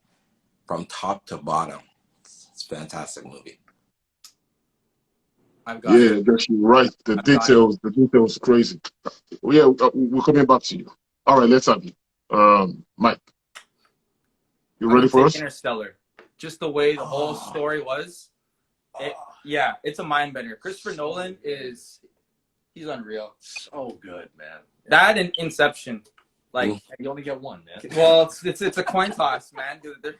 from top to bottom, it's a fantastic movie. I've got Yeah, it. that's right. The details crazy. Well, yeah, we're coming back to you. All right, let's have you. Mike, you I'm ready gonna for say us? Interstellar. Just the way the whole story was. Yeah, it's a mind bender. Christopher Nolan he's unreal. So good, man. That and Inception. Like, you only get one, man. well, it's a coin toss, man. Dude,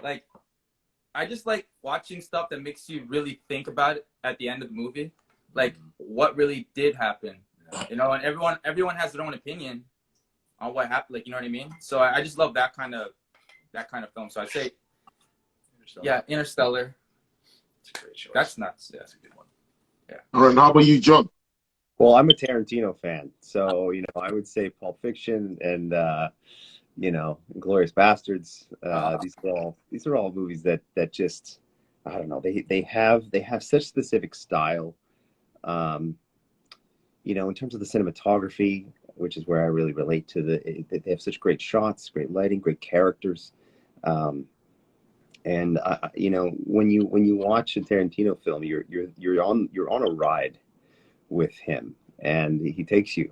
like, I just like watching stuff that makes you really think about it at the end of the movie, like what really did happen, you know. And everyone has their own opinion on what happened, like, you know what I mean. So I just love that kind of film. So I'd say, yeah, Interstellar. It's a great choice. That's nuts. That's a good one. Yeah. All right, how about you, John? Well, I'm a Tarantino fan, so I would say Pulp Fiction and Inglourious Bastards. These are all movies that just, I don't know, they have such specific style. In terms of the cinematography, which is where I really relate to they have such great shots, great lighting, great characters. And when you watch a Tarantino film, you're on a ride with him, and he takes you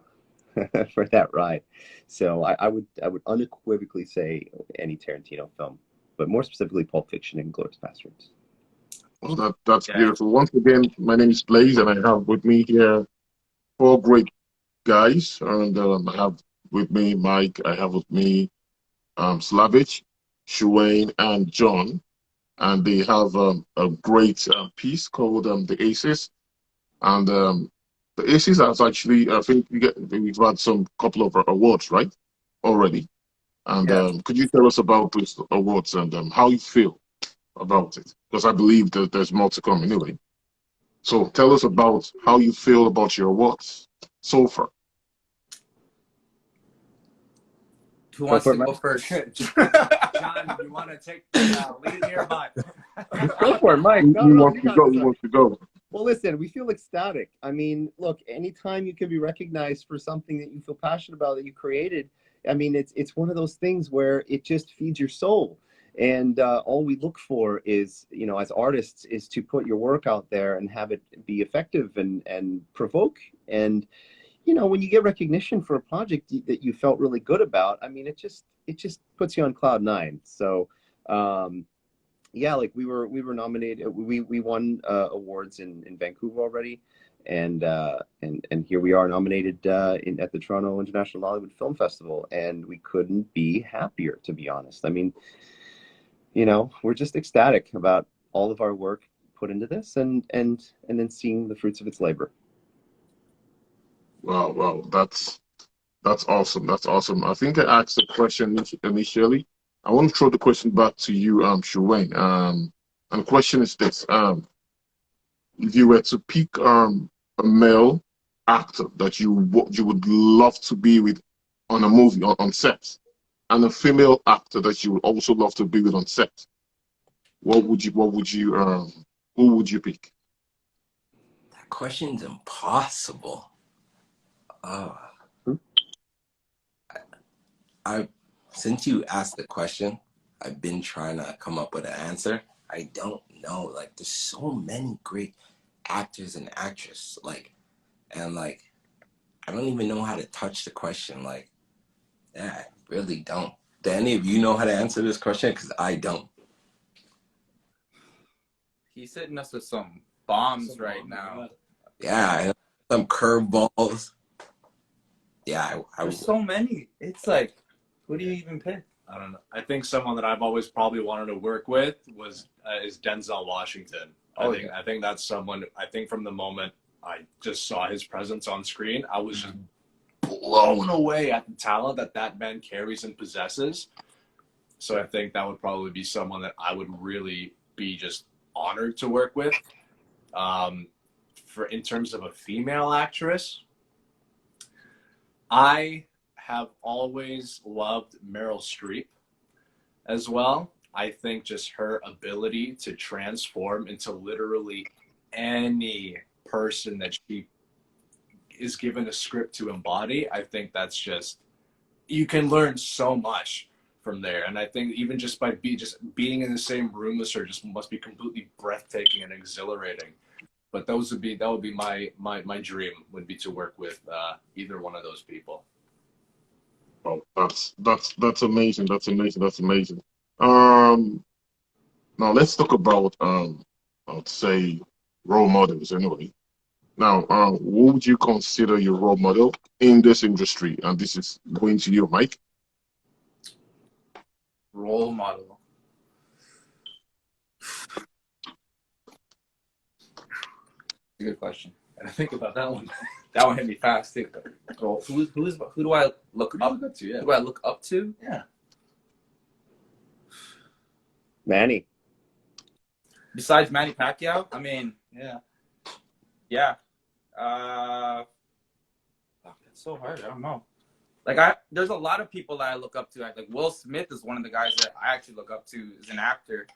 for that ride. So I would unequivocally say any Tarantino film, but more specifically Pulp Fiction and Inglourious Bastards. Well, that's Yeah. beautiful. Once again, my name is Blaze, and I have with me here four great guys. And I have with me Mike. I have with me Slavich, Shuane, and John. And they have a great piece called The Aces. And the Aces has actually, I think we've had some couple of awards, right? Already. And Yeah. could you tell us about these awards and how you feel about it? Because I believe that there's more to come anyway. So tell us about how you feel about your awards so far. Who wants to go first? John, you want to take lead here, Mike? Go for it, Mike. Who No, wants to go? Who wants to go? Well, listen, we feel ecstatic. I mean, look, anytime you can be recognized for something that you feel passionate about that you created, I mean, it's one of those things where it just feeds your soul. And all we look for is, as artists, is to put your work out there and have it be effective and provoke. And when you get recognition for a project that you felt really good about, I mean, it just puts you on cloud nine. So. Yeah, like we were nominated. We won awards in Vancouver already, and here we are nominated at the Toronto International Hollywood Film Festival, and we couldn't be happier, to be honest. I mean, we're just ecstatic about all of our work put into this, and then seeing the fruits of its labor. Wow, that's awesome. That's awesome. I think I asked a question initially. I want to throw the question back to you, Shuwayne. And the question is this: if you were to pick a male actor that you would love to be with on a movie on set, and a female actor that you would also love to be with on set, who would you pick? That question's impossible. Since you asked the question, I've been trying to come up with an answer. I don't know. Like, there's so many great actors and actresses. And I don't even know how to touch the question. Like, yeah, I really don't. Do any of you know how to answer this question? Because I don't. He's hitting us with some bombs right now. Yeah, some curveballs. Yeah, There's so many. It's like, who do you even pick? I don't know. I think someone that I've always probably wanted to work with is Denzel Washington. I think that's someone. I think from the moment I just saw his presence on screen, I was just blown away at the talent that man carries and possesses. So I think that would probably be someone that I would really be just honored to work with. In terms of a female actress, I have always loved Meryl Streep. as well. I think just her ability to transform into literally any person that she is given a script to embody. I think that's just, you can learn so much from there. And I think even just by being in the same room with her just must be completely breathtaking and exhilarating. But that would be my dream, would be to work with either one of those people. Oh, that's amazing. That's amazing. That's amazing. Now let's talk about I'd say role models anyway. Now, who would you consider your role model in this industry? And this is going to you, Mike. Role model. Good question. And I think about that one. That one hit me fast too. Oh, who do I look up to? Yeah. Who do I look up to? Yeah. Manny. Besides Manny Pacquiao, I mean, yeah. That's so hard. I don't know. Like there's a lot of people that I look up to. Like Will Smith is one of the guys that I actually look up to as an actor.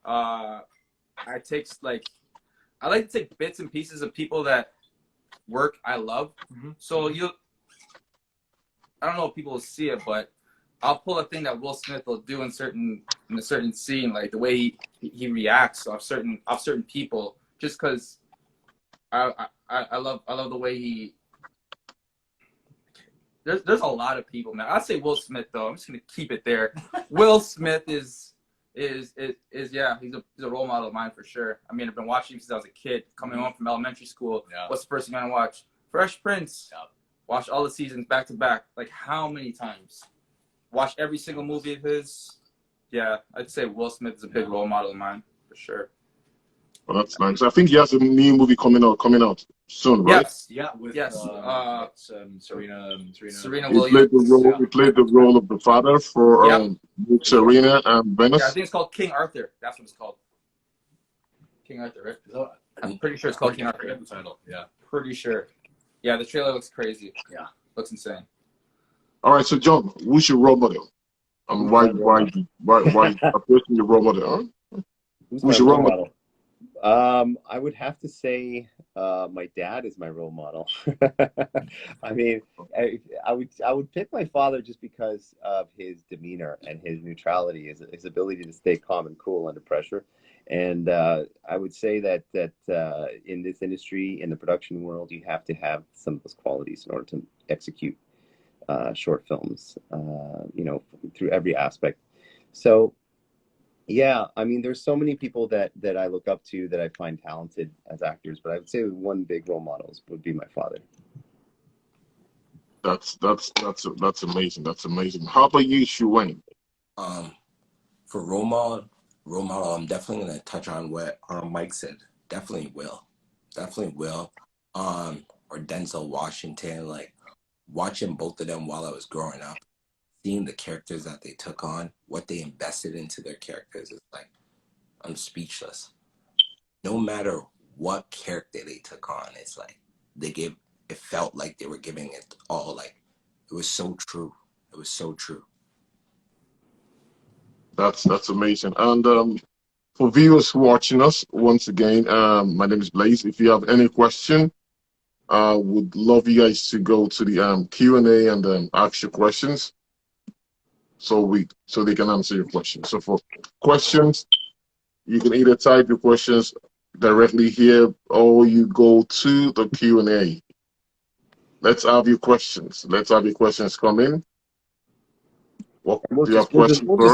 I like to take bits and pieces of people that work I love. Mm-hmm. So I don't know if people will see it, but I'll pull a thing that Will Smith will do in a certain scene, like the way he reacts off certain people, just because I love the way he. There's a lot of people, man. I'd say Will Smith though. I'm just gonna keep it there. Will Smith is he's a role model of mine for sure. I mean, I've been watching him since I was a kid, coming home from elementary school. Yeah. What's the first thing I'm gonna watch? Fresh Prince. Yeah. Watch all the seasons back to back. Like how many times? Watch every single movie of his. Yeah, I'd say Will Smith is a big role model of mine for sure. Well, that's nice. I think he has a new movie coming out soon, right? Yes. Yeah. With Serena Williams. He played the role of the father for Serena and Venice. Yeah, I think it's called King Arthur. That's what it's called. King Arthur, right? I'm pretty sure it's called King Arthur. The title. Yeah. Pretty sure. Yeah, the trailer looks crazy. Yeah. Looks insane. All right, so John, who's your role model? And why a person your role model? Huh? Who's your role model? I would have to say my dad is my role model. I mean, I would pick my father just because of his demeanor and his neutrality, his ability to stay calm and cool under pressure. And I would say that in this industry, in the production world, you have to have some of those qualities in order to execute short films, through every aspect. So, yeah, I mean, there's so many people that I look up to that I find talented as actors, but I would say one big role model would be my father. That's amazing. That's amazing. How about you, Shuwayne? For role model, I'm definitely gonna touch on what Mike said. Definitely Will. Or Denzel Washington. Like watching both of them while I was growing up, seeing the characters that they took on, what they invested into their characters, is like, I'm speechless. No matter what character they took on, it's like it felt like they were giving it all. Like it was so true. It was so true. That's amazing. And for viewers watching us, once again, my name is Blaze. If you have any question, would love you guys to go to the Q&A and ask your questions, so they can answer your questions. So for questions, you can either type your questions directly here, or you go to the Q&A. Let's have your questions. Come in. We'll just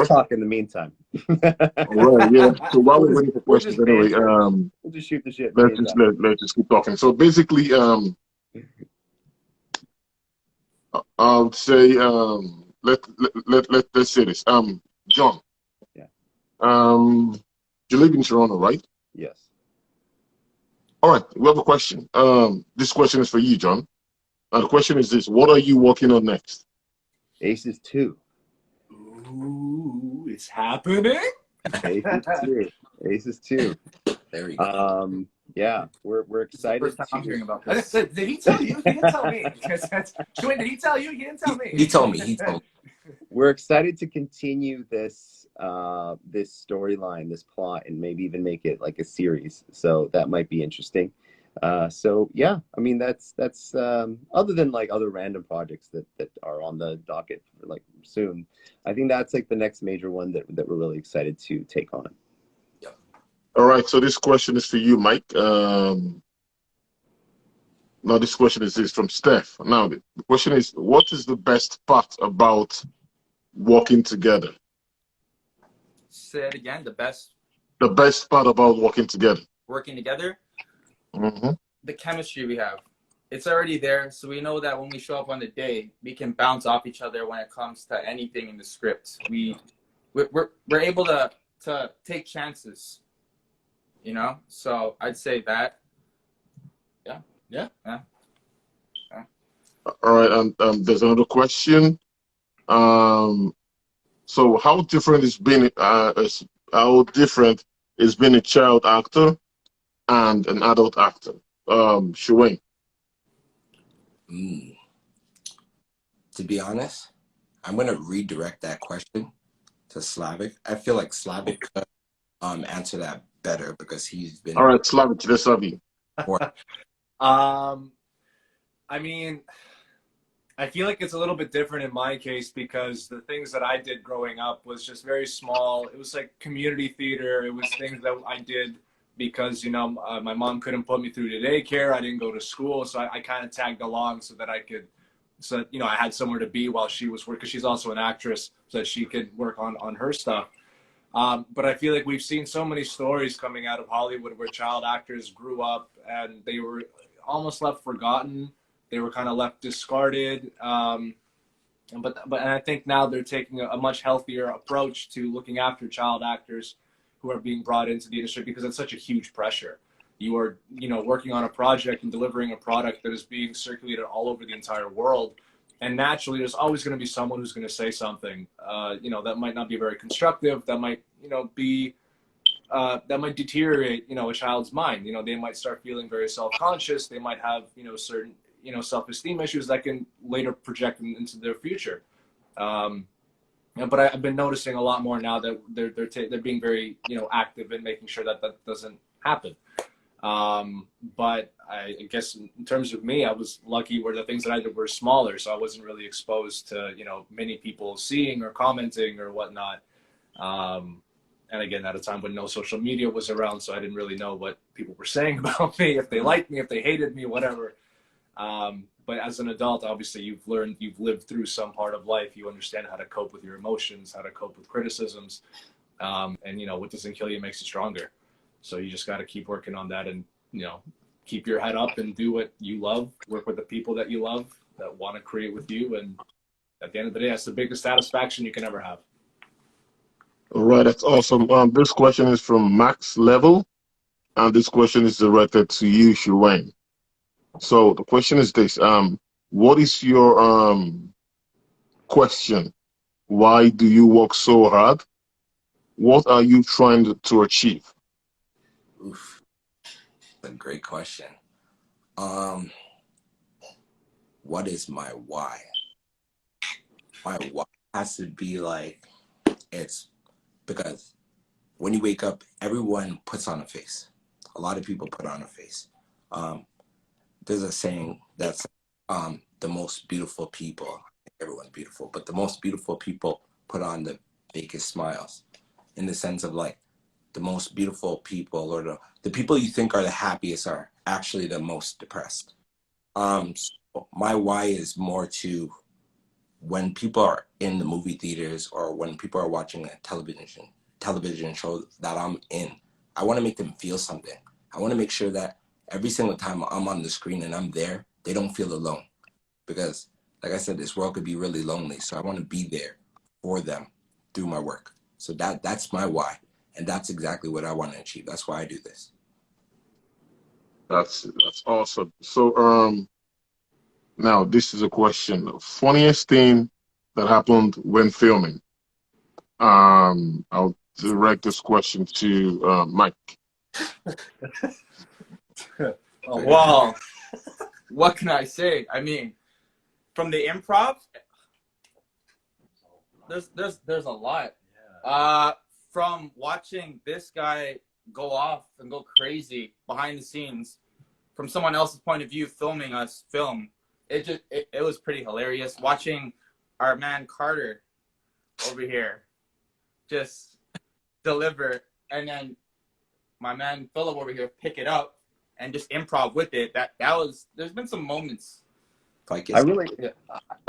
talk in the meantime. All right, yeah. So while we're waiting for questions, anyway, we'll just shoot the shit. Let's just keep talking. So basically, I would say let's say this. John. Yeah. You live in Toronto, right? Yes. All right. We have a question. This question is for you, John. And the question is this: what are you working on next? Aces 2. Ooh, it's happening. Aces 2. There you go. Yeah, we're excited. First time I'm hearing about this. Did he tell you? He didn't tell me. Did he tell you? He didn't tell me. He told me. We're excited to continue this this storyline, this plot, and maybe even make it like a series. So that might be interesting. So yeah, I mean that's other than like other random projects that are on the docket for like soon. I think that's like the next major one that we're really excited to take on. All right, so this question is for you, Mike. Now this question is from Steph. Now the question is, what is the best part about working together? Say it again. The best The best part about working together. working together. Mm-hmm. The chemistry we have. It's already there, so we know that when we show up on the day, we can bounce off each other when it comes to anything in the script. We're able to take chances, you know. So I'd say that. Yeah. All right, and there's another question. So how different is being a child actor and an adult actor? Shuwayne. To be honest, I'm gonna redirect that question to Slavic. I feel like Slavic could answer that better because he's been. All right, Slavic, let's have you. I mean, I feel like it's a little bit different in my case because the things that I did growing up was just very small. It was like community theater. It was things that I did because, you know, my mom couldn't put me through to daycare. I didn't go to school. So I kind of tagged along so that you know, I had somewhere to be while she was working, because she's also an actress, so that she could work on her stuff. But I feel like we've seen so many stories coming out of Hollywood where child actors grew up and they were almost left forgotten. They were kind of left discarded. But I think now they're taking a much healthier approach to looking after child actors who are being brought into the industry, because it's such a huge pressure. You are, you know, working on a project and delivering a product that is being circulated all over the entire world. And naturally, there's always going to be someone who's going to say something, you know, that might not be very constructive, that might, you know, that might deteriorate, you know, a child's mind. You know, they might start feeling very self-conscious. They might have, you know, certain, you know, self-esteem issues that can later project into their future. But I've been noticing a lot more now that they're being very, you know, active in making sure that that doesn't happen. But I guess in terms of me, I was lucky where the things that I did were smaller, so I wasn't really exposed to, you know, many people seeing or commenting or whatnot. And again, at a time when no social media was around, so I didn't really know what people were saying about me, if they liked me, if they hated me, whatever. But as an adult, obviously, you've lived through some part of life. You understand how to cope with your emotions, how to cope with criticisms. And, you know, what doesn't kill you makes you stronger. So you just got to keep working on that and, you know, keep your head up and do what you love, work with the people that you love, that want to create with you. And at the end of the day, that's the biggest satisfaction you can ever have. All right, that's awesome. This question is from Max Level, and this question is directed to you, Shuwayne. So the question is this: what is your question? Why do you work so hard? What are you trying to achieve? Oof, that's a great question. What is my why? My why has to be like, it's because when you wake up, everyone puts on a face. A lot of people put on a face. There's a saying that's the most beautiful people, everyone's beautiful, but the most beautiful people put on the fakest smiles, in the sense of like the most beautiful people, or the people you think are the happiest, are actually the most depressed. So my why is more to, when people are in the movie theaters or when people are watching a television show that I'm in, I want to make them feel something. I want to make sure that every single time I'm on the screen and I'm there, they don't feel alone. Because, like I said, this world could be really lonely. So I want to be there for them through my work. So that's my why. And that's exactly what I want to achieve. That's why I do this. That's awesome. So now this is a question: funniest thing that happened when filming. I'll direct this question to Mike. Oh, wow. What can I say? I mean, from the improv, there's a lot. From watching this guy go off and go crazy behind the scenes, from someone else's point of view, filming us film, it was pretty hilarious. Watching our man Carter over here just deliver, and then my man Philip over here pick it up and just improv with it. That was. There's been some moments. Like I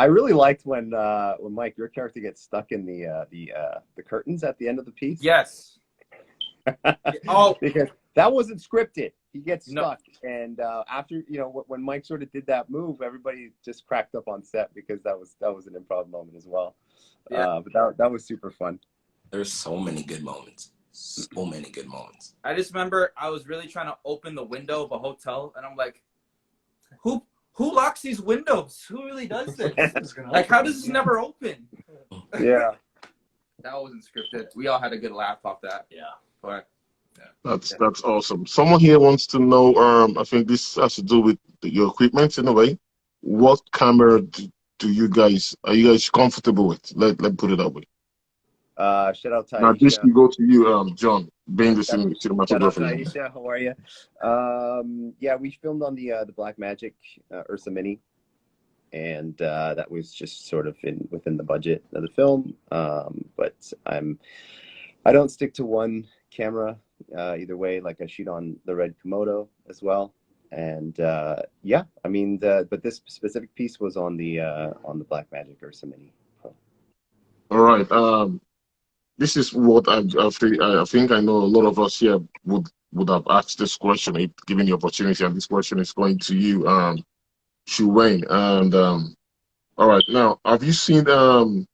really liked when Mike, your character gets stuck in the curtains at the end of the piece. Yes. Oh, because that wasn't scripted. He gets No. stuck, and after when Mike sort of did that move, everybody just cracked up on set because that was an improv moment as well. Yeah. But that was super fun. There's so many good moments. So many good moments. I just remember I was really trying to open the window of a hotel, and I'm like, who locks these windows? Who really does this? Like, how does this never open? Yeah. That wasn't scripted. We all had a good laugh off that. Yeah. But That's awesome. Someone here wants to know. I think this has to do with your equipment in a way. What camera are you guys comfortable with? Let put it that way. Shout out to Now this Aisha. will go to you, John, being the Shout out to cinematographer. Aisha. How are you? Yeah, we filmed on the Blackmagic Ursa Mini, and that was just sort of within the budget of the film. But I don't stick to one camera either way. Like I shoot on the Red Komodo as well, and yeah, I mean, but this specific piece was on the Blackmagic Ursa Mini. All right. This is what I think I know a lot of us here would have asked this question if given the opportunity, and this question is going to you, Shu Wayne. And all right, now have you seen the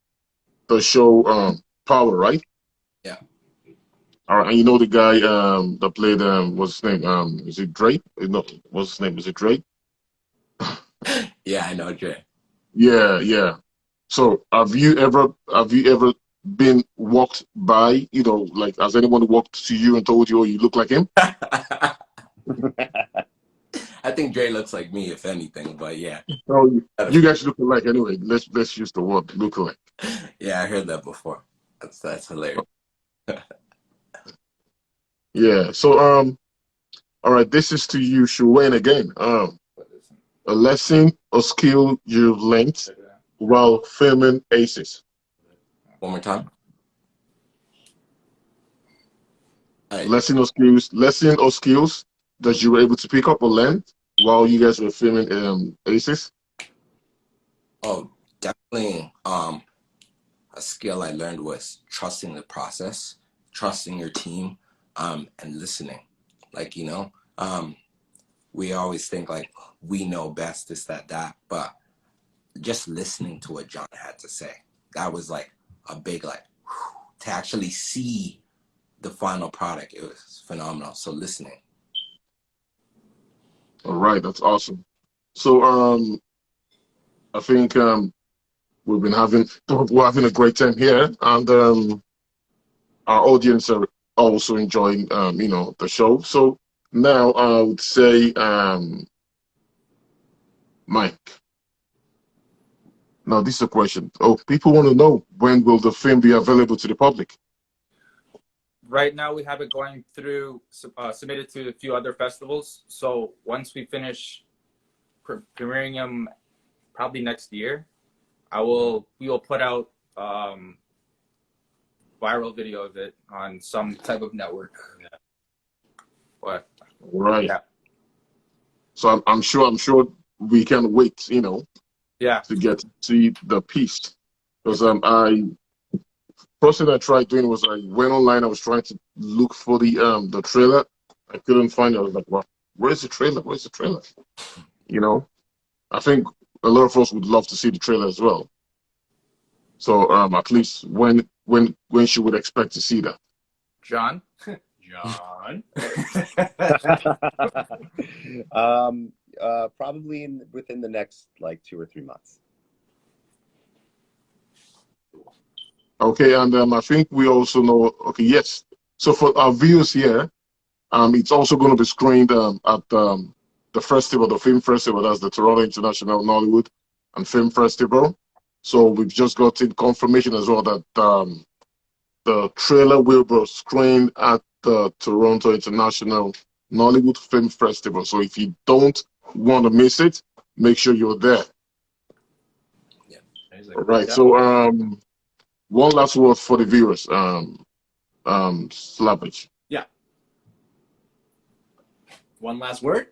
show Power, right? Yeah. All right, and you know the guy that played what's his name? Is it Drake? No, what's his name? Is it Drake? Yeah, I know, Jay. Yeah. So have you ever been walked by, like has anyone walked to you and told you, oh, you look like him? I think Dre looks like me, if anything, but yeah. Oh, you guys look alike anyway. Let's use the word look alike. Yeah, I heard that before. That's hilarious. Yeah. So all right, this is to you, Shu Wayne, again. A lesson or skill you've learned while filming Aces. One more time. Lesson or skills that you were able to pick up or learn while you guys were filming Aces. Oh, definitely. A skill I learned was trusting the process, trusting your team, and listening. Like, we always think like we know best, this, that, but just listening to what John had to say, that was like a big, to actually see the final product. It was phenomenal. So listening. All right, that's awesome. So I think we're having a great time here, and our audience are also enjoying the show. So now I would say Mike. Now this is a question. Oh, people want to know, when will the film be available to the public? right now we have it going through, submitted to a few other festivals. So once we finish premiering them, probably next year, we will put out viral video of it on some type of network. Yeah. But right. Yeah. So I'm sure we can wait, Yeah. to get to see the piece. Because first thing I tried doing was I went online. I was trying to look for the trailer. I couldn't find it. I was like, well, where's the trailer? Where's the trailer? I think a lot of us would love to see the trailer as well. So at least when she would expect to see that? John? Probably within the next 2 or 3 months. Okay, and I think we also know. Okay, yes. So for our viewers here, it's also going to be screened at the festival, the film festival. That's the Toronto International Nollywood and Film Festival. So we've just gotten confirmation as well that the trailer will be screened at the Toronto International Nollywood Film Festival. So if you don't want to miss it, make sure you're there. Yeah. All right. So one last word for the viewers. Slappage. Yeah. One last word?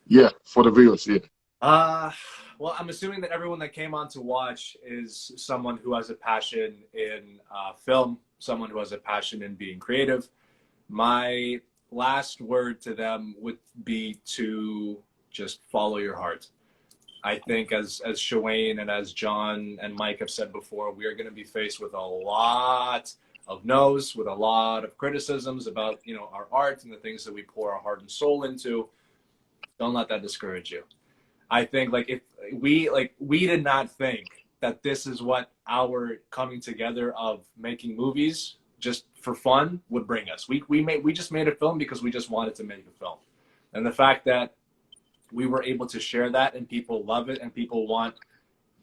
Yeah, for the viewers, yeah. Well, I'm assuming that everyone that came on to watch is someone who has a passion in film, someone who has a passion in being creative. My last word to them would be to just follow your heart. I think as Shawayne and as John and Mike have said before, we are going to be faced with a lot of no's, with a lot of criticisms about, you know, our art and the things that we pour our heart and soul into. Don't let that discourage you. I think like if we did not think that this is what our coming together of making movies just for fun would bring us. We just made a film because we just wanted to make a film. And the fact that we were able to share that and people love it and people want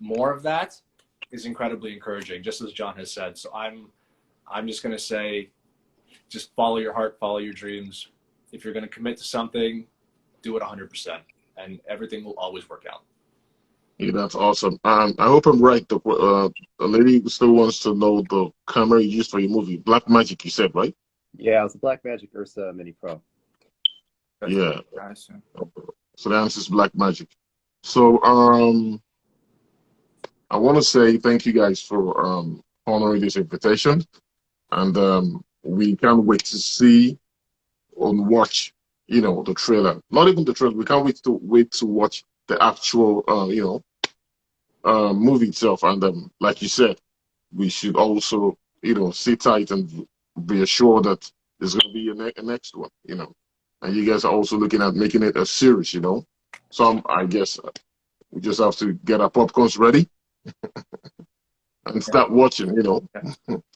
more of that is incredibly encouraging, just as John has said. So I'm just going to say, just follow your heart, follow your dreams. If you're going to commit to something, do it 100%, and everything will always work out. Yeah, that's awesome. I hope I'm right. The lady still wants to know the camera you used for your movie, Black Magic. You said, right? Yeah, it was the Blackmagic Ursa Mini Pro. Yeah. Nice. So the answer is Black Magic. So I want to say thank you guys for honoring this invitation, and we can't wait to see and watch, you know, the trailer. Not even the trailer. We can't wait to watch the actual, you know, movie itself. And like you said, we should also, you know, sit tight and be assured that there's going to be a next one, you know. And you guys are also looking at making it a series, you know. So I guess we just have to get our popcorns ready and start watching, you know.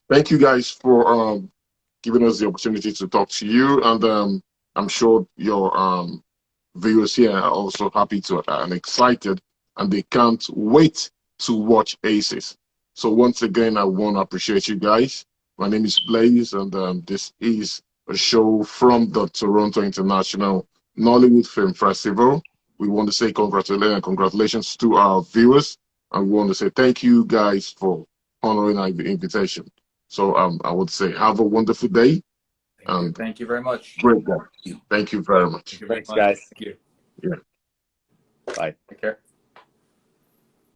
Thank you guys for giving us the opportunity to talk to you. And I'm sure your viewers here are also happy to and excited, and they can't wait to watch Aces. So once again, I want to appreciate you guys. My name is Blaze, and this is a show from the Toronto International Nollywood Film Festival. We want to say congratulations to our viewers, and we want to say thank you guys for honoring our invitation. So I would say have a wonderful day. And Thank you very much. great day. Thank you very much. Thank you very Thanks, much. guys. Thank you. Yeah. Bye. Take care.